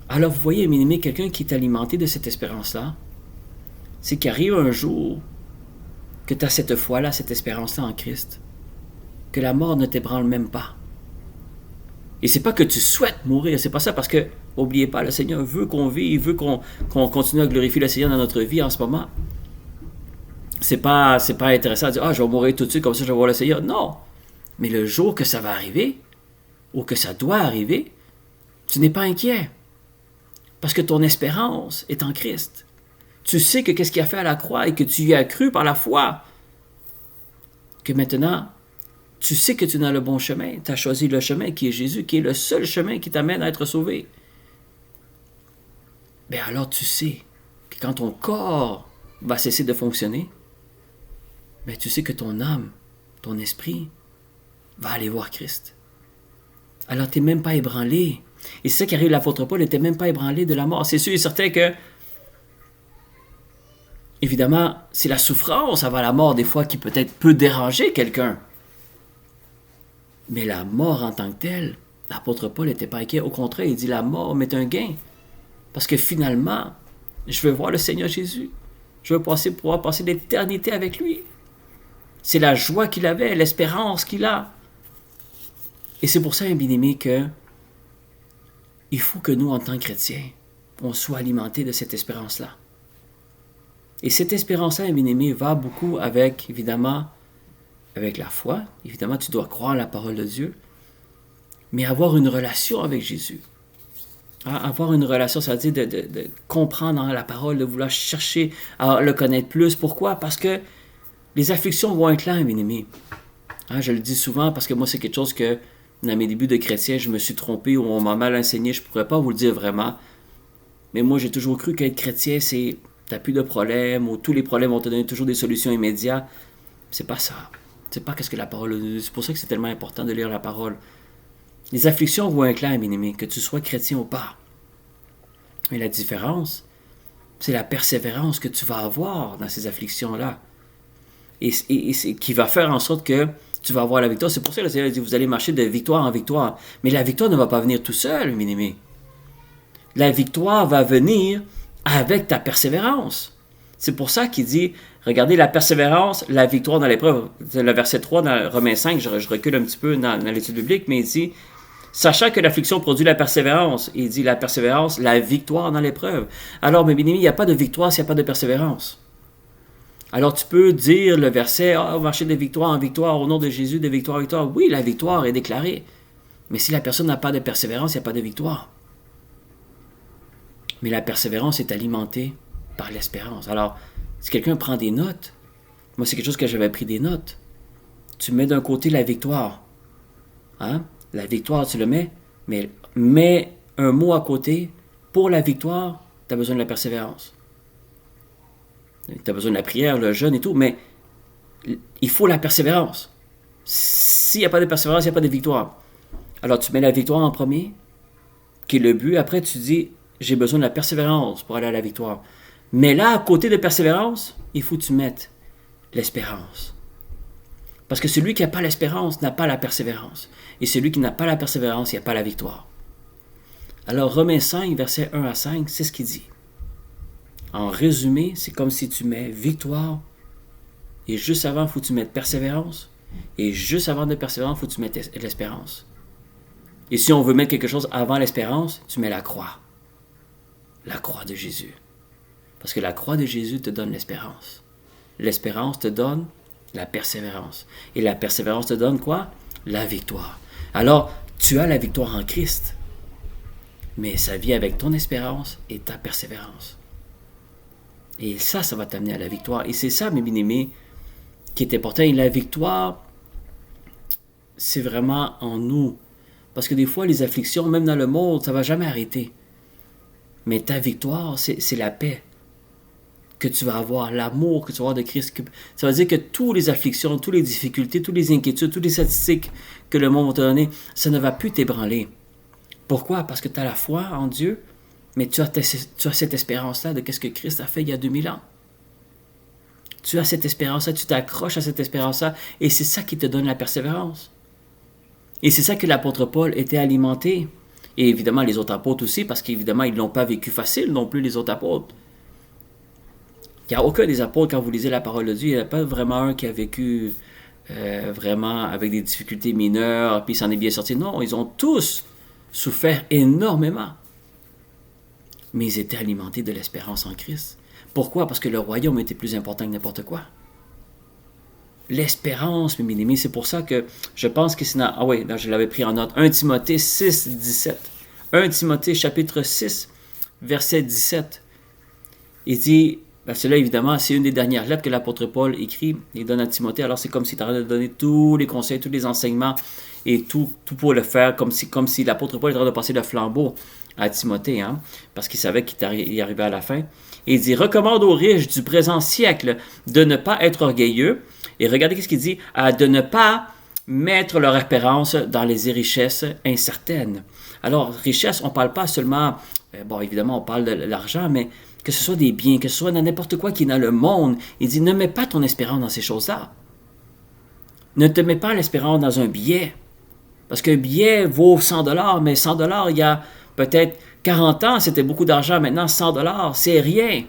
Alors, vous voyez, mes amis, quelqu'un qui est alimenté de cette espérance-là, c'est qu'arrive un jour que tu as cette foi-là, cette espérance-là en Christ, que la mort ne t'ébranle même pas. Et c'est pas que tu souhaites mourir, c'est pas ça, parce que, n'oubliez pas, le Seigneur veut qu'on vive, il veut qu'on continue à glorifier le Seigneur dans notre vie en ce moment. C'est pas intéressant de dire, je vais mourir tout de suite, comme ça je vais voir le Seigneur. Non! Mais le jour que ça va arriver, ou que ça doit arriver, tu n'es pas inquiet. Parce que ton espérance est en Christ. Tu sais que qu'est-ce qu'il a fait à la croix et que tu y as cru par la foi. Que maintenant, tu sais que tu es dans le bon chemin. Tu as choisi le chemin qui est Jésus, qui est le seul chemin qui t'amène à être sauvé. Alors tu sais que quand ton corps va cesser de fonctionner, tu sais que ton âme, ton esprit, va aller voir Christ. Alors tu n'es même pas ébranlé. Et c'est ça qui arrive, l'apôtre Paul n'était même pas ébranlé de la mort. C'est sûr et certain que évidemment, c'est la souffrance avant la mort, des fois, qui peut-être peut déranger quelqu'un. Mais la mort en tant que telle, l'apôtre Paul n'était pas inquiet. Au contraire, il dit, la mort m'est un gain. Parce que finalement, je veux voir le Seigneur Jésus. Je veux pouvoir passer l'éternité avec lui. C'est la joie qu'il avait, l'espérance qu'il a. Et c'est pour ça, bien-aimé, que il faut que nous, en tant que chrétiens, on soit alimenté de cette espérance-là. Et cette espérance-là, bien-aimé, va beaucoup avec, évidemment, avec la foi. Évidemment, tu dois croire la parole de Dieu, mais avoir une relation avec Jésus. Avoir une relation, ça veut dire de comprendre la parole, de vouloir chercher à le connaître plus. Pourquoi? Parce que les afflictions vont être là, bien-aimé. Je le dis souvent parce que moi, c'est quelque chose que, dans mes débuts de chrétien, je me suis trompé ou on m'a mal enseigné. Je ne pourrais pas vous le dire vraiment. Mais moi, j'ai toujours cru qu'être chrétien, c'est t'as plus de problèmes ou tous les problèmes vont te donner toujours des solutions immédiates. C'est pas ça. C'est pas qu'est-ce que la parole dit. C'est pour ça que c'est tellement important de lire la parole. Les afflictions vont être là, bien-aimé, que tu sois chrétien ou pas. Mais la différence, c'est la persévérance que tu vas avoir dans ces afflictions-là. Et c'est qui va faire en sorte que tu vas avoir la victoire. C'est pour ça que le Seigneur dit, vous allez marcher de victoire en victoire. Mais la victoire ne va pas venir tout seul, bien-aimé. La victoire va venir avec ta persévérance. C'est pour ça qu'il dit, regardez la persévérance, la victoire dans l'épreuve. C'est le verset 3 dans Romains 5, je recule un petit peu dans l'étude biblique, mais il dit, sachant que l'affliction produit la persévérance, il dit la persévérance, la victoire dans l'épreuve. Alors, mes bien-aimés, il n'y a pas de victoire s'il n'y a pas de persévérance. Alors, tu peux dire le verset, marcher de victoire en victoire, au nom de Jésus, de victoire en victoire. Oui, la victoire est déclarée. Mais si la personne n'a pas de persévérance, il n'y a pas de victoire. Mais la persévérance est alimentée par l'espérance. Alors, si quelqu'un prend des notes, moi, c'est quelque chose que j'avais pris des notes. Tu mets d'un côté la victoire. La victoire, tu le mets, mais mets un mot à côté. Pour la victoire, tu as besoin de la persévérance. Tu as besoin de la prière, le jeûne et tout, mais il faut la persévérance. S'il n'y a pas de persévérance, il n'y a pas de victoire. Alors, tu mets la victoire en premier, qui est le but. Après, tu dis, j'ai besoin de la persévérance pour aller à la victoire. Mais là, à côté de persévérance, il faut que tu mettes l'espérance. Parce que celui qui n'a pas l'espérance n'a pas la persévérance. Et celui qui n'a pas la persévérance, il n'y a pas la victoire. Alors, Romains 5, versets 1 à 5, c'est ce qu'il dit. En résumé, c'est comme si tu mets victoire, et juste avant, il faut que tu mettes persévérance, et juste avant de persévérance, il faut que tu mettes l'espérance. Et si on veut mettre quelque chose avant l'espérance, tu mets la croix. La croix de Jésus. Parce que la croix de Jésus te donne l'espérance. L'espérance te donne la persévérance. Et la persévérance te donne quoi? La victoire. Alors, tu as la victoire en Christ. Mais ça vient avec ton espérance et ta persévérance. Et ça va t'amener à la victoire. Et c'est ça, mes bien-aimés, qui est important. Et la victoire, c'est vraiment en nous. Parce que des fois, les afflictions, même dans le monde, ça ne va jamais arrêter. Mais ta victoire, c'est la paix que tu vas avoir, l'amour que tu vas avoir de Christ. Ça veut dire que toutes les afflictions, toutes les difficultés, toutes les inquiétudes, toutes les statistiques que le monde va te donner, ça ne va plus t'ébranler. Pourquoi? Parce que tu as la foi en Dieu, mais tu as cette espérance-là de ce que Christ a fait il y a 2000 ans. Tu as cette espérance-là, tu t'accroches à cette espérance-là, et c'est ça qui te donne la persévérance. Et c'est ça que l'apôtre Paul était alimenté. Et évidemment, les autres apôtres aussi, parce qu'évidemment, ils ne l'ont pas vécu facile non plus, les autres apôtres. Il n'y a aucun des apôtres, quand vous lisez la parole de Dieu, il n'y a pas vraiment un qui a vécu vraiment avec des difficultés mineures, puis s'en est bien sorti. Non, ils ont tous souffert énormément. Mais ils étaient alimentés de l'espérance en Christ. Pourquoi? Parce que le royaume était plus important que n'importe quoi. L'espérance, mes bien-aimés, c'est pour ça que je pense que c'est dans... Ah oui, là, je l'avais pris en note. 1 Timothée 6, 17. 1 Timothée chapitre 6, verset 17. Il dit... Parce que là, évidemment, c'est une des dernières lettres que l'apôtre Paul écrit et donne à Timothée. Alors, c'est comme s'il t'arrête de donner tous les conseils, tous les enseignements et tout pour le faire, comme si l'apôtre Paul était en train de passer le flambeau à Timothée, parce qu'il savait qu'il arrivait à la fin. Et il dit, recommande aux riches du présent siècle de ne pas être orgueilleux. Et regardez ce qu'il dit, de ne pas mettre leur espérance dans les richesses incertaines. Alors, richesse, on ne parle pas seulement, bon, évidemment, on parle de l'argent, mais que ce soit des biens, que ce soit dans n'importe quoi qui est dans le monde. Il dit, ne mets pas ton espérance dans ces choses-là. Ne te mets pas l'espérance dans un billet. Parce qu'un billet vaut 100$, mais 100$, il y a peut-être 40 ans, c'était beaucoup d'argent. Maintenant, 100$, c'est rien.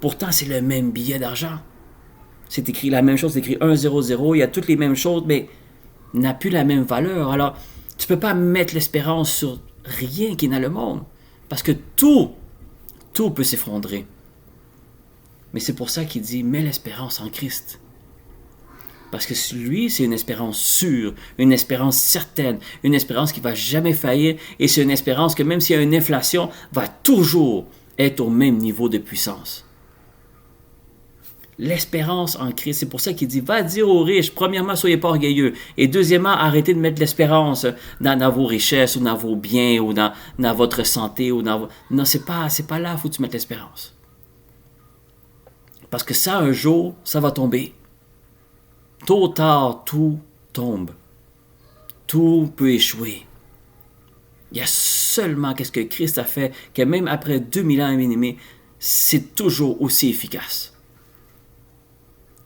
Pourtant, c'est le même billet d'argent. C'est écrit la même chose, c'est écrit 100, il y a toutes les mêmes choses, mais n'a plus la même valeur. Alors, tu ne peux pas mettre l'espérance sur rien qui est dans le monde. Parce que tout Tout peut s'effondrer. Mais c'est pour ça qu'il dit, mets l'espérance en Christ. Parce que lui, c'est une espérance sûre, une espérance certaine, une espérance qui ne va jamais faillir, et c'est une espérance que même s'il y a une inflation, va toujours être au même niveau de puissance. L'espérance en Christ, c'est pour ça qu'il dit, va dire aux riches, premièrement, soyez pas orgueilleux, et deuxièmement, arrêtez de mettre l'espérance dans vos richesses, ou dans vos biens, ou dans votre santé, ou dans... Non, c'est pas là qu'il faut que tu mettes l'espérance. Parce que ça, un jour, ça va tomber. Tôt ou tard, tout tombe. Tout peut échouer. Il y a seulement qu'est-ce que Christ a fait, que même après 2000 ans, bien-aimé, c'est toujours aussi efficace.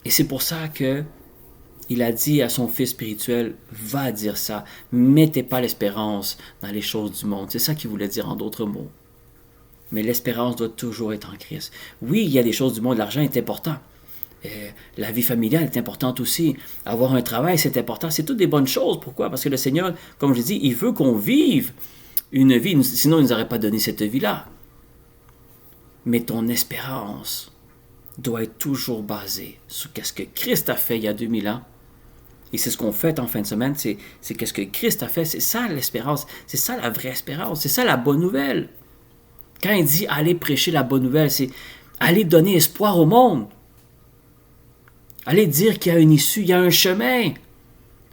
Et c'est pour ça que il a dit à son fils spirituel, va dire ça, mettez pas l'espérance dans les choses du monde. C'est ça qu'il voulait dire en d'autres mots. Mais l'espérance doit toujours être en Christ. Oui, il y a des choses du monde, l'argent est important. La vie familiale est importante aussi. Avoir un travail, c'est important. C'est toutes des bonnes choses. Pourquoi? Parce que le Seigneur, comme je dis, il veut qu'on vive une vie. Sinon, il ne nous aurait pas donné cette vie-là. Mais ton espérance doit être toujours basée sur ce que Christ a fait il y a 2000 ans. Et c'est ce qu'on fait en fin de semaine. C'est ce que Christ a fait. C'est ça l'espérance. C'est ça la vraie espérance. C'est ça la bonne nouvelle. Quand il dit « allez prêcher la bonne nouvelle », c'est « allez donner espoir au monde ». Allez dire qu'il y a une issue, il y a un chemin.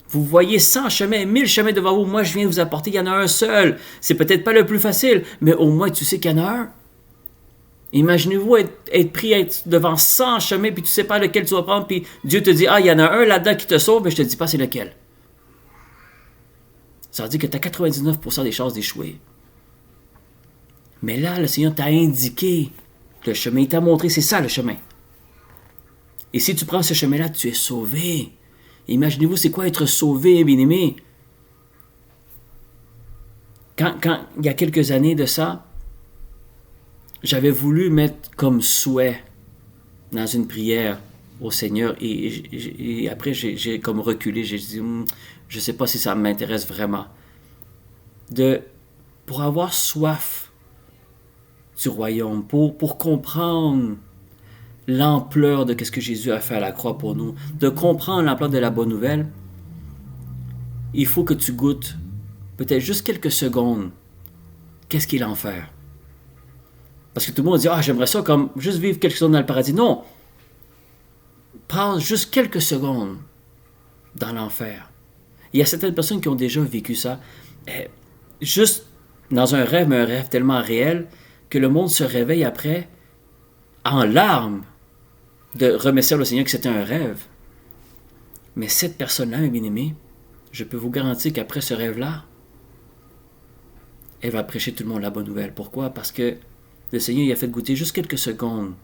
Vous voyez 100 chemins, 1000 chemins devant vous. Moi, je viens vous apporter, il y en a un seul. C'est peut-être pas le plus facile, mais au moins, tu sais qu'il y en a un. Imaginez-vous être pris devant 100 chemins, puis tu ne sais pas lequel tu vas prendre, puis Dieu te dit, il y en a un là-dedans qui te sauve, mais je ne te dis pas c'est lequel. Ça veut dire que tu as 99% des chances d'échouer. Mais là, le Seigneur t'a indiqué le chemin, il t'a montré, c'est ça le chemin. Et si tu prends ce chemin-là, tu es sauvé. Imaginez-vous, c'est quoi être sauvé, bien-aimé? Quand il y a quelques années de ça, j'avais voulu mettre comme souhait dans une prière au Seigneur et après j'ai comme reculé, j'ai dit, je ne sais pas si ça m'intéresse vraiment. Pour avoir soif du royaume, pour comprendre l'ampleur de ce que Jésus a fait à la croix pour nous, de comprendre l'ampleur de la bonne nouvelle, il faut que tu goûtes peut-être juste quelques secondes qu'est-ce qu'il est l'enfer. Parce que tout le monde dit, j'aimerais ça comme juste vivre quelques secondes dans le paradis. Non! Prends juste quelques secondes dans l'enfer. Il y a certaines personnes qui ont déjà vécu ça, juste dans un rêve, mais un rêve tellement réel que le monde se réveille après en larmes de remercier le Seigneur que c'était un rêve. Mais cette personne-là, mes bien-aimés, je peux vous garantir qu'après ce rêve-là, elle va prêcher tout le monde la bonne nouvelle. Pourquoi? Parce que le Seigneur il a fait goûter juste quelques secondes.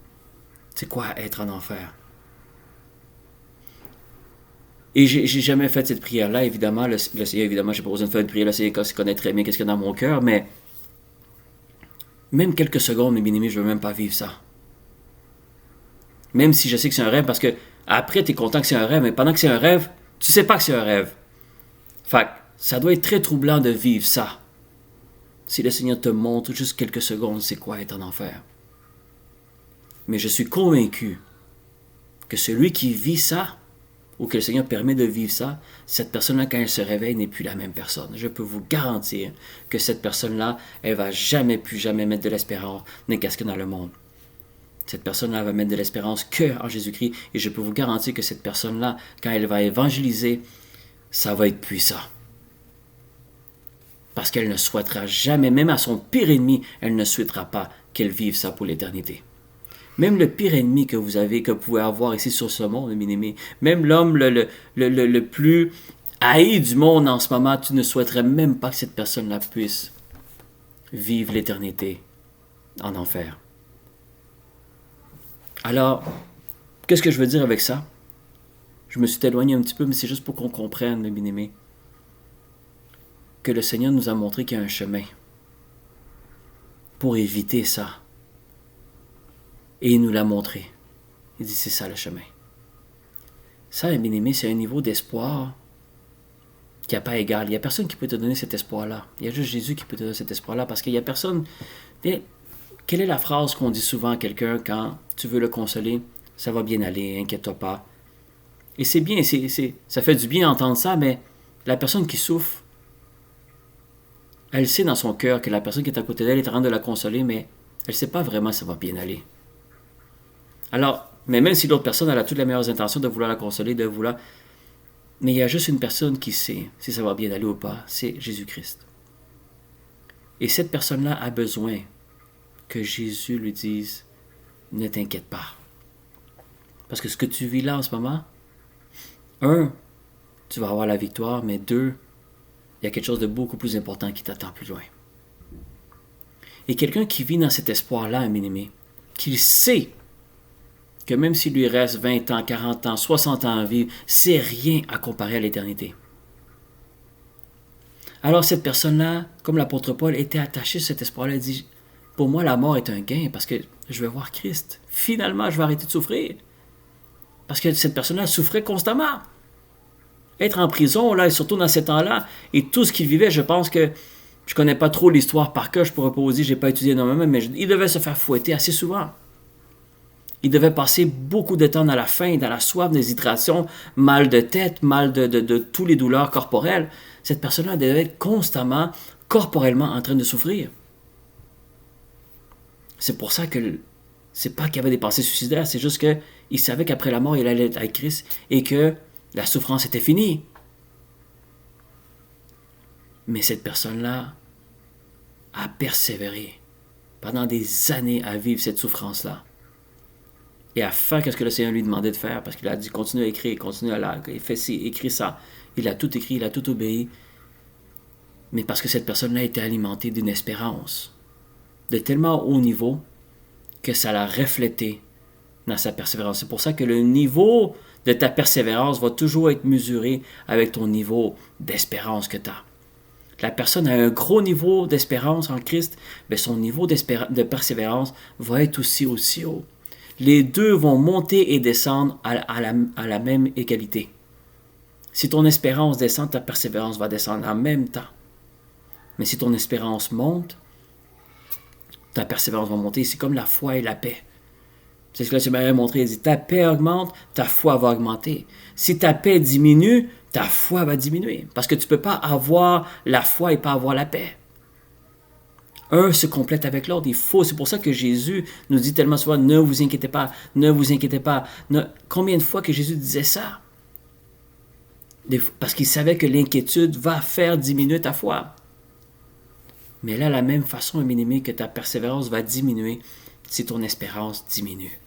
C'est quoi être en enfer? Et j'ai jamais fait cette prière-là, évidemment. Le Seigneur, évidemment, j'ai pas besoin de faire une prière. Le Seigneur connaît très bien qu'est-ce qu'il y a dans mon cœur, mais même quelques secondes, mes bien-aimés, je veux même pas vivre ça. Même si je sais que c'est un rêve, parce que après, tu es content que c'est un rêve, mais pendant que c'est un rêve, tu sais pas que c'est un rêve. Fait ça doit être très troublant de vivre ça. Si le Seigneur te montre juste quelques secondes, c'est quoi être en enfer. Mais je suis convaincu que celui qui vit ça, ou que le Seigneur permet de vivre ça, cette personne-là, quand elle se réveille, n'est plus la même personne. Je peux vous garantir que cette personne-là, elle va jamais, plus jamais mettre de l'espérance n'importe que dans le monde. Cette personne-là va mettre de l'espérance que en Jésus-Christ. Et je peux vous garantir que cette personne-là, quand elle va évangéliser, ça va être puissant. Parce qu'elle ne souhaitera jamais, même à son pire ennemi, elle ne souhaitera pas qu'elle vive ça pour l'éternité. Même le pire ennemi que vous pouvez avoir ici sur ce monde, bien-aimé, même l'homme le plus haï du monde en ce moment, tu ne souhaiterais même pas que cette personne-là puisse vivre l'éternité en enfer. Alors, qu'est-ce que je veux dire avec ça? Je me suis éloigné un petit peu, mais c'est juste pour qu'on comprenne, bien-aimé, que le Seigneur nous a montré qu'il y a un chemin pour éviter ça. Et il nous l'a montré. Il dit, c'est ça le chemin. Ça, bien-aimé, c'est un niveau d'espoir qui n'a pas égal. Il n'y a personne qui peut te donner cet espoir-là. Il y a juste Jésus qui peut te donner cet espoir-là, parce qu'il n'y a personne... Quelle est la phrase qu'on dit souvent à quelqu'un quand tu veux le consoler? Ça va bien aller, inquiète-toi pas. Et c'est bien, ça fait du bien d'entendre ça, mais la personne qui souffre, elle sait dans son cœur que la personne qui est à côté d'elle est en train de la consoler, mais elle ne sait pas vraiment si ça va bien aller. Alors, mais même si l'autre personne elle a toutes les meilleures intentions de vouloir la consoler, mais il y a juste une personne qui sait si ça va bien aller ou pas, c'est Jésus-Christ. Et cette personne-là a besoin que Jésus lui dise « Ne t'inquiète pas ». Parce que ce que tu vis là en ce moment, tu vas avoir la victoire, mais il y a quelque chose de beaucoup plus important qui t'attend plus loin. Et quelqu'un qui vit dans cet espoir-là, un bien-aimé, qu'il sait que même s'il lui reste 20 ans, 40 ans, 60 ans à vivre, c'est rien à comparer à l'éternité. Alors cette personne-là, comme l'apôtre Paul, était attaché à cet espoir-là, il dit, pour moi la mort est un gain parce que je vais voir Christ. Finalement, je vais arrêter de souffrir. Parce que cette personne-là souffrait constamment. Être en prison, là, et surtout dans ces temps-là, et tout ce qu'il vivait, je pense que je ne connais pas trop l'histoire par cœur, je pourrais pas vous dire, je n'ai pas étudié énormément, mais il devait se faire fouetter assez souvent. Il devait passer beaucoup de temps dans la faim, dans la soif, des hydratations, mal de tête, mal de tous les douleurs corporelles. Cette personne-là devait être constamment, corporellement en train de souffrir. C'est pour ça que c'est pas qu'il y avait des pensées suicidaires, c'est juste qu'il savait qu'après la mort, il allait être avec Christ et que la souffrance était finie. Mais cette personne-là a persévéré pendant des années à vivre cette souffrance-là. Et à faire ce que le Seigneur lui demandait de faire, parce qu'il a dit continue à écrire, continue à écrire ça. Il a tout écrit, il a tout obéi. Mais parce que cette personne-là était alimentée d'une espérance de tellement haut niveau que ça l'a reflété dans sa persévérance. C'est pour ça que le niveau de ta persévérance va toujours être mesuré avec ton niveau d'espérance que tu as. La personne a un gros niveau d'espérance en Christ, mais son niveau de persévérance va être aussi haut. Les deux vont monter et descendre à la même égalité. Si ton espérance descend, ta persévérance va descendre en même temps. Mais si ton espérance monte, ta persévérance va monter. C'est comme la foi et la paix. C'est ce que le Seigneur m'a montré. Il dit, ta paix augmente, ta foi va augmenter. Si ta paix diminue, ta foi va diminuer. Parce que tu ne peux pas avoir la foi et pas avoir la paix. Un se complète avec l'autre. C'est pour ça que Jésus nous dit tellement souvent, ne vous inquiétez pas, ne vous inquiétez pas. Combien de fois que Jésus disait ça? Parce qu'il savait que l'inquiétude va faire diminuer ta foi. Mais là, la même façon, bien-aimé, que ta persévérance va diminuer si ton espérance diminue.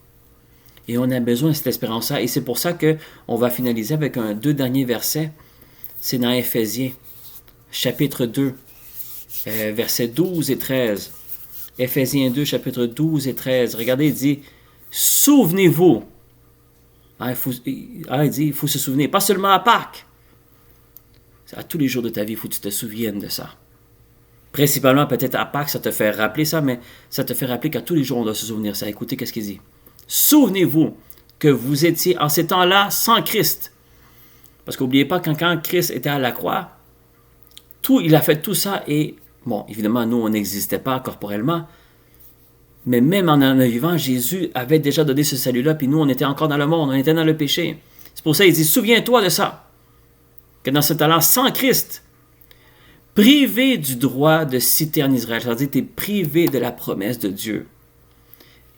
Et on a besoin de cette espérance-là. Et c'est pour ça qu'on va finaliser avec deux derniers versets. C'est dans Éphésiens, chapitre 2, versets 12 et 13. Éphésiens 2, chapitre 12 et 13. Regardez, il dit, souvenez-vous. Il dit, il faut se souvenir. Pas seulement à Pâques. À tous les jours de ta vie, il faut que tu te souviennes de ça. Principalement, peut-être à Pâques, ça te fait rappeler ça, mais ça te fait rappeler qu'à tous les jours, on doit se souvenir ça. Écoutez, qu'est-ce qu'il dit. Souvenez-vous que vous étiez en ces temps-là sans Christ. Parce qu'oubliez pas, quand Christ était à la croix, il a fait tout ça et, bon, évidemment, nous, on n'existait pas corporellement, mais même en vivant, Jésus avait déjà donné ce salut-là, puis nous, on était encore dans le monde, on était dans le péché. C'est pour ça qu'il dit, souviens-toi de ça, que dans ce temps-là, sans Christ, privé du droit de citer en Israël, c'est-à-dire tu es privé de la promesse de Dieu.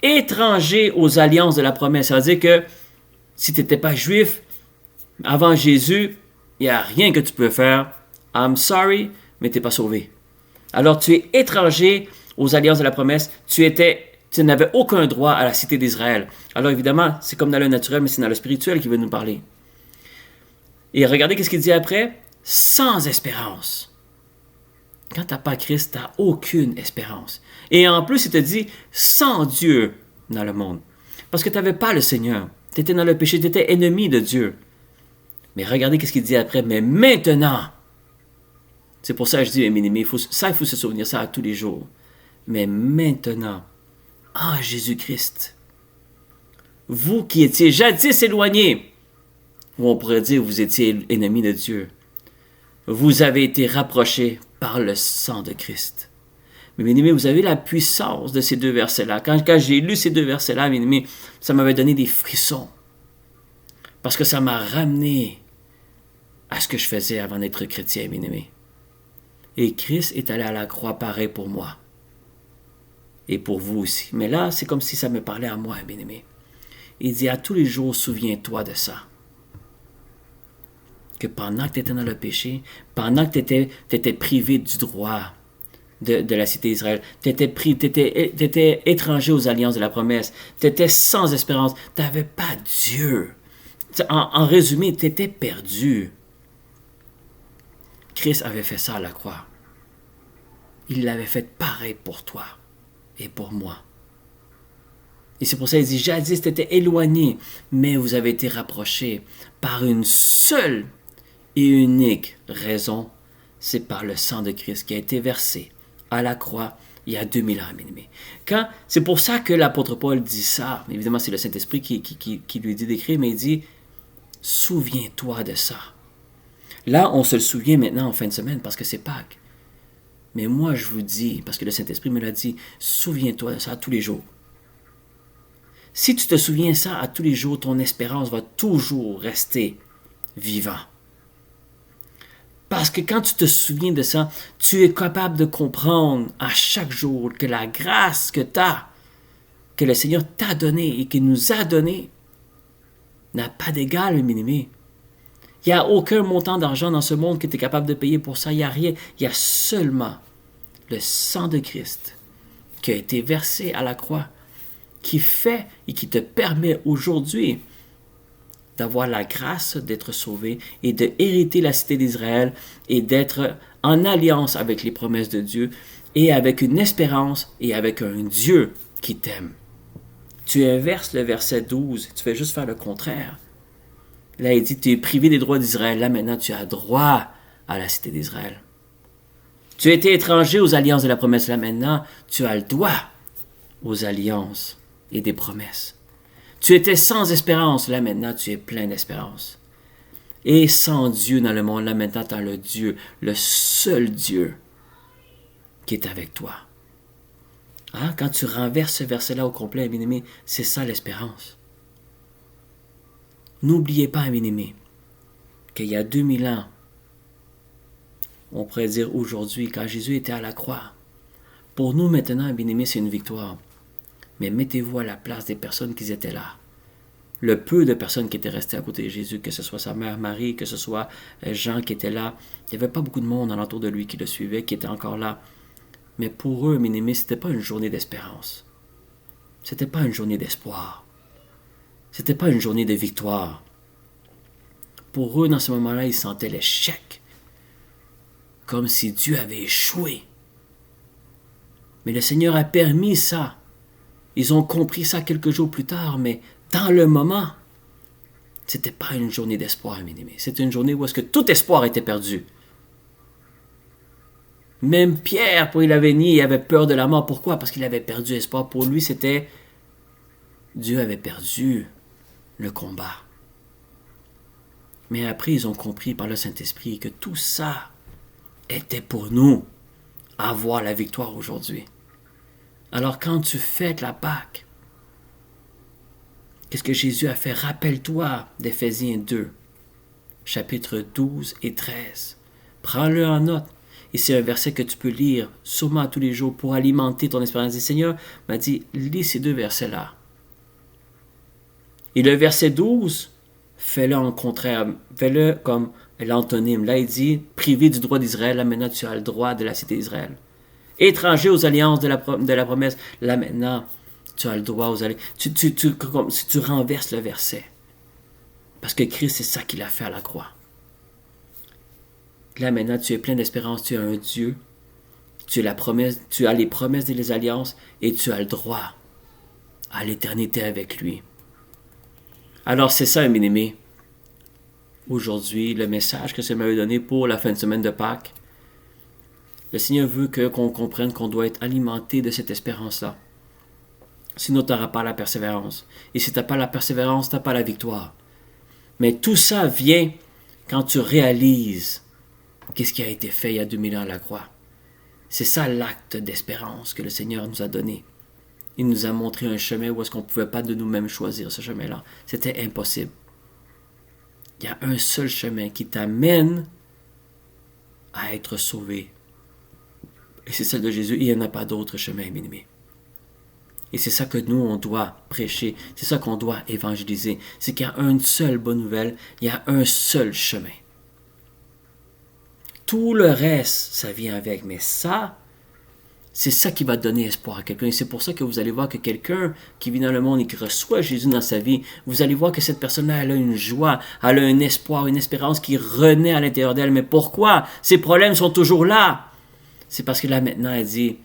Étranger aux alliances de la promesse, c'est-à-dire que si tu n'étais pas juif, avant Jésus, il n'y a rien que tu peux faire. I'm sorry, mais tu n'es pas sauvé. Alors tu es étranger aux alliances de la promesse, tu n'avais aucun droit à la cité d'Israël. Alors évidemment, c'est comme dans le naturel, mais c'est dans le spirituel qu'il veut nous parler. Et regardez ce qu'il dit après, sans espérance. Quand tu n'as pas Christ, tu n'as aucune espérance. Et en plus, il te dit, sans Dieu dans le monde. Parce que tu n'avais pas le Seigneur. Tu étais dans le péché, tu étais ennemi de Dieu. Mais regardez ce qu'il dit après, mais maintenant. C'est pour ça que je dis, il faut se souvenir ça à tous les jours. Mais maintenant, en Jésus-Christ, vous qui étiez jadis éloignés, ou on pourrait dire vous étiez ennemis de Dieu, vous avez été rapprochés par le sang de Christ. Mais bien aimé, vous avez la puissance de ces deux versets-là. Quand j'ai lu ces deux versets-là, bien aimé, ça m'avait donné des frissons. Parce que ça m'a ramené à ce que je faisais avant d'être chrétien, bien aimé. Et Christ est allé à la croix pareil pour moi. Et pour vous aussi. Mais là, c'est comme si ça me parlait à moi, bien aimé. Il dit, à tous les jours, souviens-toi de ça. Que pendant que tu étais dans le péché, pendant que tu étais privé du droit de la cité d'Israël, tu étais étranger aux alliances de la promesse, tu étais sans espérance, tu n'avais pas Dieu. En résumé, tu étais perdu. Christ avait fait ça à la croix. Il l'avait fait pareil pour toi et pour moi. Et c'est pour ça qu'il dit, jadis tu étais éloigné, mais vous avez été rapprochés par une seule et unique raison, c'est par le sang de Christ qui a été versé à la croix il y a 2000 ans, bien aimé. C'est pour ça que l'apôtre Paul dit ça. Évidemment, c'est le Saint-Esprit qui lui dit d'écrire, mais il dit, souviens-toi de ça. Là, on se le souvient maintenant en fin de semaine parce que c'est Pâques. Mais moi, je vous dis, parce que le Saint-Esprit me l'a dit, souviens-toi de ça tous les jours. Si tu te souviens ça à tous les jours, ton espérance va toujours rester vivante. Parce que quand tu te souviens de ça, tu es capable de comprendre à chaque jour que la grâce que tu as, que le Seigneur t'a donnée et qu'il nous a donnée, n'a pas d'égal, bien aimé. Il n'y a aucun montant d'argent dans ce monde que tu es capable de payer pour ça. Il n'y a rien. Il y a seulement le sang de Christ qui a été versé à la croix, qui fait et qui te permet aujourd'hui d'avoir la grâce d'être sauvé et de hériter la cité d'Israël et d'être en alliance avec les promesses de Dieu et avec une espérance et avec un Dieu qui t'aime. Tu inverses le verset 12, tu fais juste faire le contraire. Là, il dit, tu es privé des droits d'Israël. Là, maintenant, tu as droit à la cité d'Israël. Tu as été étranger aux alliances de la promesse. Là, maintenant, tu as le droit aux alliances et des promesses. Tu étais sans espérance. Là, maintenant, tu es plein d'espérance. Et sans Dieu dans le monde. Là, maintenant, tu as le Dieu, le seul Dieu qui est avec toi. Hein? Quand tu renverses ce verset-là au complet, bien aimé, c'est ça l'espérance. N'oubliez pas, bien aimé, qu'il y a 2000 ans, on pourrait dire aujourd'hui, quand Jésus était à la croix, pour nous maintenant, bien aimé, c'est une victoire. Mais mettez-vous à la place des personnes qui étaient là. Le peu de personnes qui étaient restées à côté de Jésus, que ce soit sa mère Marie, que ce soit Jean qui était là, il n'y avait pas beaucoup de monde alentour de lui qui le suivait, qui était encore là. Mais pour eux, bien aimé, ce n'était pas une journée d'espérance. Ce n'était pas une journée d'espoir. C'était pas une journée de victoire. Pour eux, dans ce moment-là, ils sentaient l'échec. Comme si Dieu avait échoué. Mais le Seigneur a permis ça. Ils ont compris ça quelques jours plus tard, mais dans le moment, c'était pas une journée d'espoir, bien aimé. C'était une journée où est-ce que tout espoir était perdu. Même Pierre, pour il avait nié, il avait peur de la mort. Pourquoi? Parce qu'il avait perdu espoir. Pour lui, c'était Dieu avait perdu le combat. Mais après, ils ont compris par le Saint-Esprit que tout ça était pour nous avoir la victoire aujourd'hui. Alors quand tu fêtes la Pâque, qu'est-ce que Jésus a fait? Rappelle-toi d'Éphésiens 2, chapitres 12 et 13. Prends-le en note. Et c'est un verset que tu peux lire sûrement tous les jours pour alimenter ton espérance. Le Seigneur m'a dit, lis ces deux versets-là. Et le verset 12, fais-le en contraire, fais-le comme l'antonyme. Là, il dit, privé du droit d'Israël, là maintenant tu as le droit de la cité d'Israël. Étranger aux alliances de la promesse, là maintenant tu as le droit aux alliances. Comme si tu renverses le verset. Parce que Christ, c'est ça qu'il a fait à la croix. Là maintenant tu es plein d'espérance, tu as un Dieu, tu as les promesses des alliances et tu as le droit à l'éternité avec lui. Alors, c'est ça, bien aimé. Aujourd'hui, le message que ça m'avait donné pour la fin de semaine de Pâques, le Seigneur veut qu'on comprenne qu'on doit être alimenté de cette espérance-là. Sinon, tu n'auras pas la persévérance. Et si tu n'as pas la persévérance, tu n'as pas la victoire. Mais tout ça vient quand tu réalises qu'est-ce qui a été fait il y a 2000 ans à la croix. C'est ça l'acte d'espérance que le Seigneur nous a donné. Il nous a montré un chemin où est-ce qu'on ne pouvait pas de nous-mêmes choisir ce chemin-là. C'était impossible. Il y a un seul chemin qui t'amène à être sauvé. Et c'est celle de Jésus. Il n'y en a pas d'autre chemin, bien-aimé. Et c'est ça que nous, on doit prêcher. C'est ça qu'on doit évangéliser. C'est qu'il y a une seule bonne nouvelle. Il y a un seul chemin. Tout le reste, ça vient avec. Mais ça, c'est ça qui va donner espoir à quelqu'un. Et c'est pour ça que vous allez voir que quelqu'un qui vit dans le monde et qui reçoit Jésus dans sa vie, vous allez voir que cette personne-là, elle a une joie, elle a un espoir, une espérance qui renaît à l'intérieur d'elle. Mais pourquoi? Ces problèmes sont toujours là. C'est parce que là, maintenant, elle dit,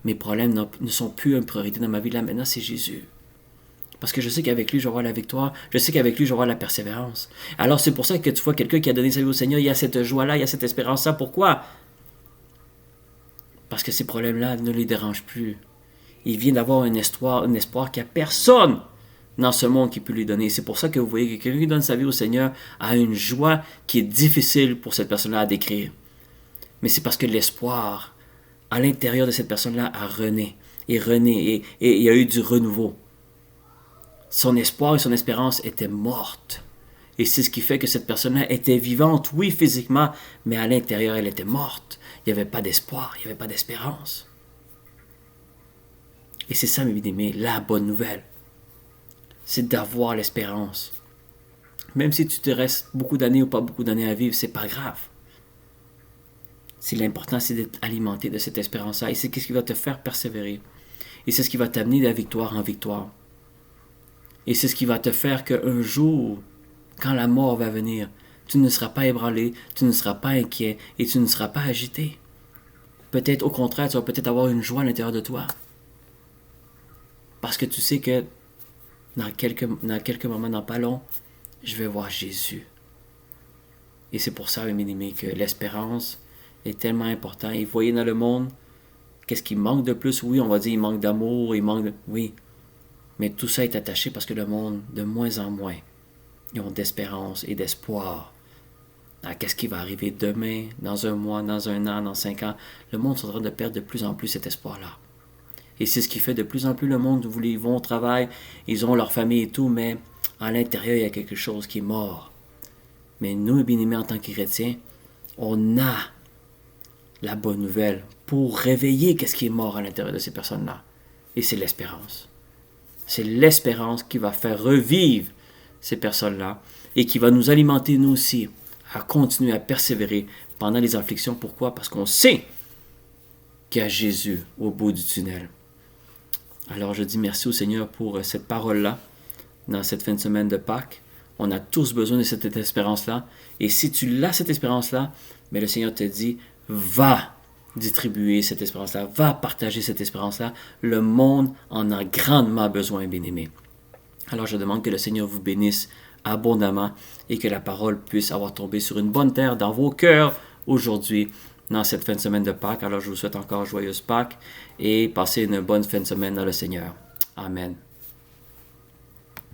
mes problèmes ne sont plus une priorité dans ma vie. Là, maintenant, c'est Jésus. Parce que je sais qu'avec lui, je vais avoir la victoire. Je sais qu'avec lui, je vais avoir la persévérance. Alors, c'est pour ça que tu vois quelqu'un qui a donné sa vie au Seigneur, il y a cette joie-là, il y a cette espérance-là. Pourquoi? Parce que ces problèmes-là ne les dérangent plus. Il vient d'avoir un espoir qu'il n'y a personne dans ce monde qui peut lui donner. C'est pour ça que vous voyez que quelqu'un qui donne sa vie au Seigneur a une joie qui est difficile pour cette personne-là à décrire. Mais c'est parce que l'espoir, à l'intérieur de cette personne-là, a rené. Et il y a eu du renouveau. Son espoir et son espérance étaient mortes. Et c'est ce qui fait que cette personne-là était vivante, oui, physiquement, mais à l'intérieur, elle était morte. Il n'y avait pas d'espoir, il n'y avait pas d'espérance. Et c'est ça, mes bien-aimés, la bonne nouvelle. C'est d'avoir l'espérance. Même si tu te restes beaucoup d'années ou pas beaucoup d'années à vivre, c'est pas grave. C'est l'important, c'est d'être alimenté de cette espérance-là. Et c'est ce qui va te faire persévérer. Et c'est ce qui va t'amener de victoire en victoire. Et c'est ce qui va te faire qu'un jour, quand la mort va venir, tu ne seras pas ébranlé, tu ne seras pas inquiet et tu ne seras pas agité. Peut-être au contraire, tu vas peut-être avoir une joie à l'intérieur de toi. Parce que tu sais que dans quelques moments, dans pas long, je vais voir Jésus. Et c'est pour ça, mes bien-aimés, que l'espérance est tellement importante. Et vous voyez dans le monde, qu'est-ce qui manque de plus? Oui, on va dire il manque d'amour, oui. Mais tout ça est attaché parce que le monde, de moins en moins, ils ont d'espérance et d'espoir. Qu'est-ce qui va arriver demain, dans un mois, dans un an, dans 5 ans? Le monde est en train de perdre de plus en plus cet espoir-là. Et c'est ce qui fait de plus en plus le monde où ils vont au travail, ils ont leur famille et tout, mais à l'intérieur, il y a quelque chose qui est mort. Mais nous, bien-aimés, en tant que chrétiens, on a la bonne nouvelle pour réveiller qu'est-ce qui est mort à l'intérieur de ces personnes-là. Et c'est l'espérance. C'est l'espérance qui va faire revivre ces personnes-là et qui va nous alimenter, nous aussi, à continuer à persévérer pendant les afflictions. Pourquoi? Parce qu'on sait qu'il y a Jésus au bout du tunnel. Alors je dis merci au Seigneur pour cette parole-là, dans cette fin de semaine de Pâques. On a tous besoin de cette espérance-là. Et si tu l'as, cette espérance-là, mais le Seigneur te dit, va distribuer cette espérance-là, va partager cette espérance-là. Le monde en a grandement besoin, bien-aimés. Alors je demande que le Seigneur vous bénisse abondamment et que la parole puisse avoir tombé sur une bonne terre dans vos cœurs aujourd'hui, dans cette fin de semaine de Pâques. Alors je vous souhaite encore joyeuse Pâques et passez une bonne fin de semaine dans le Seigneur. Amen.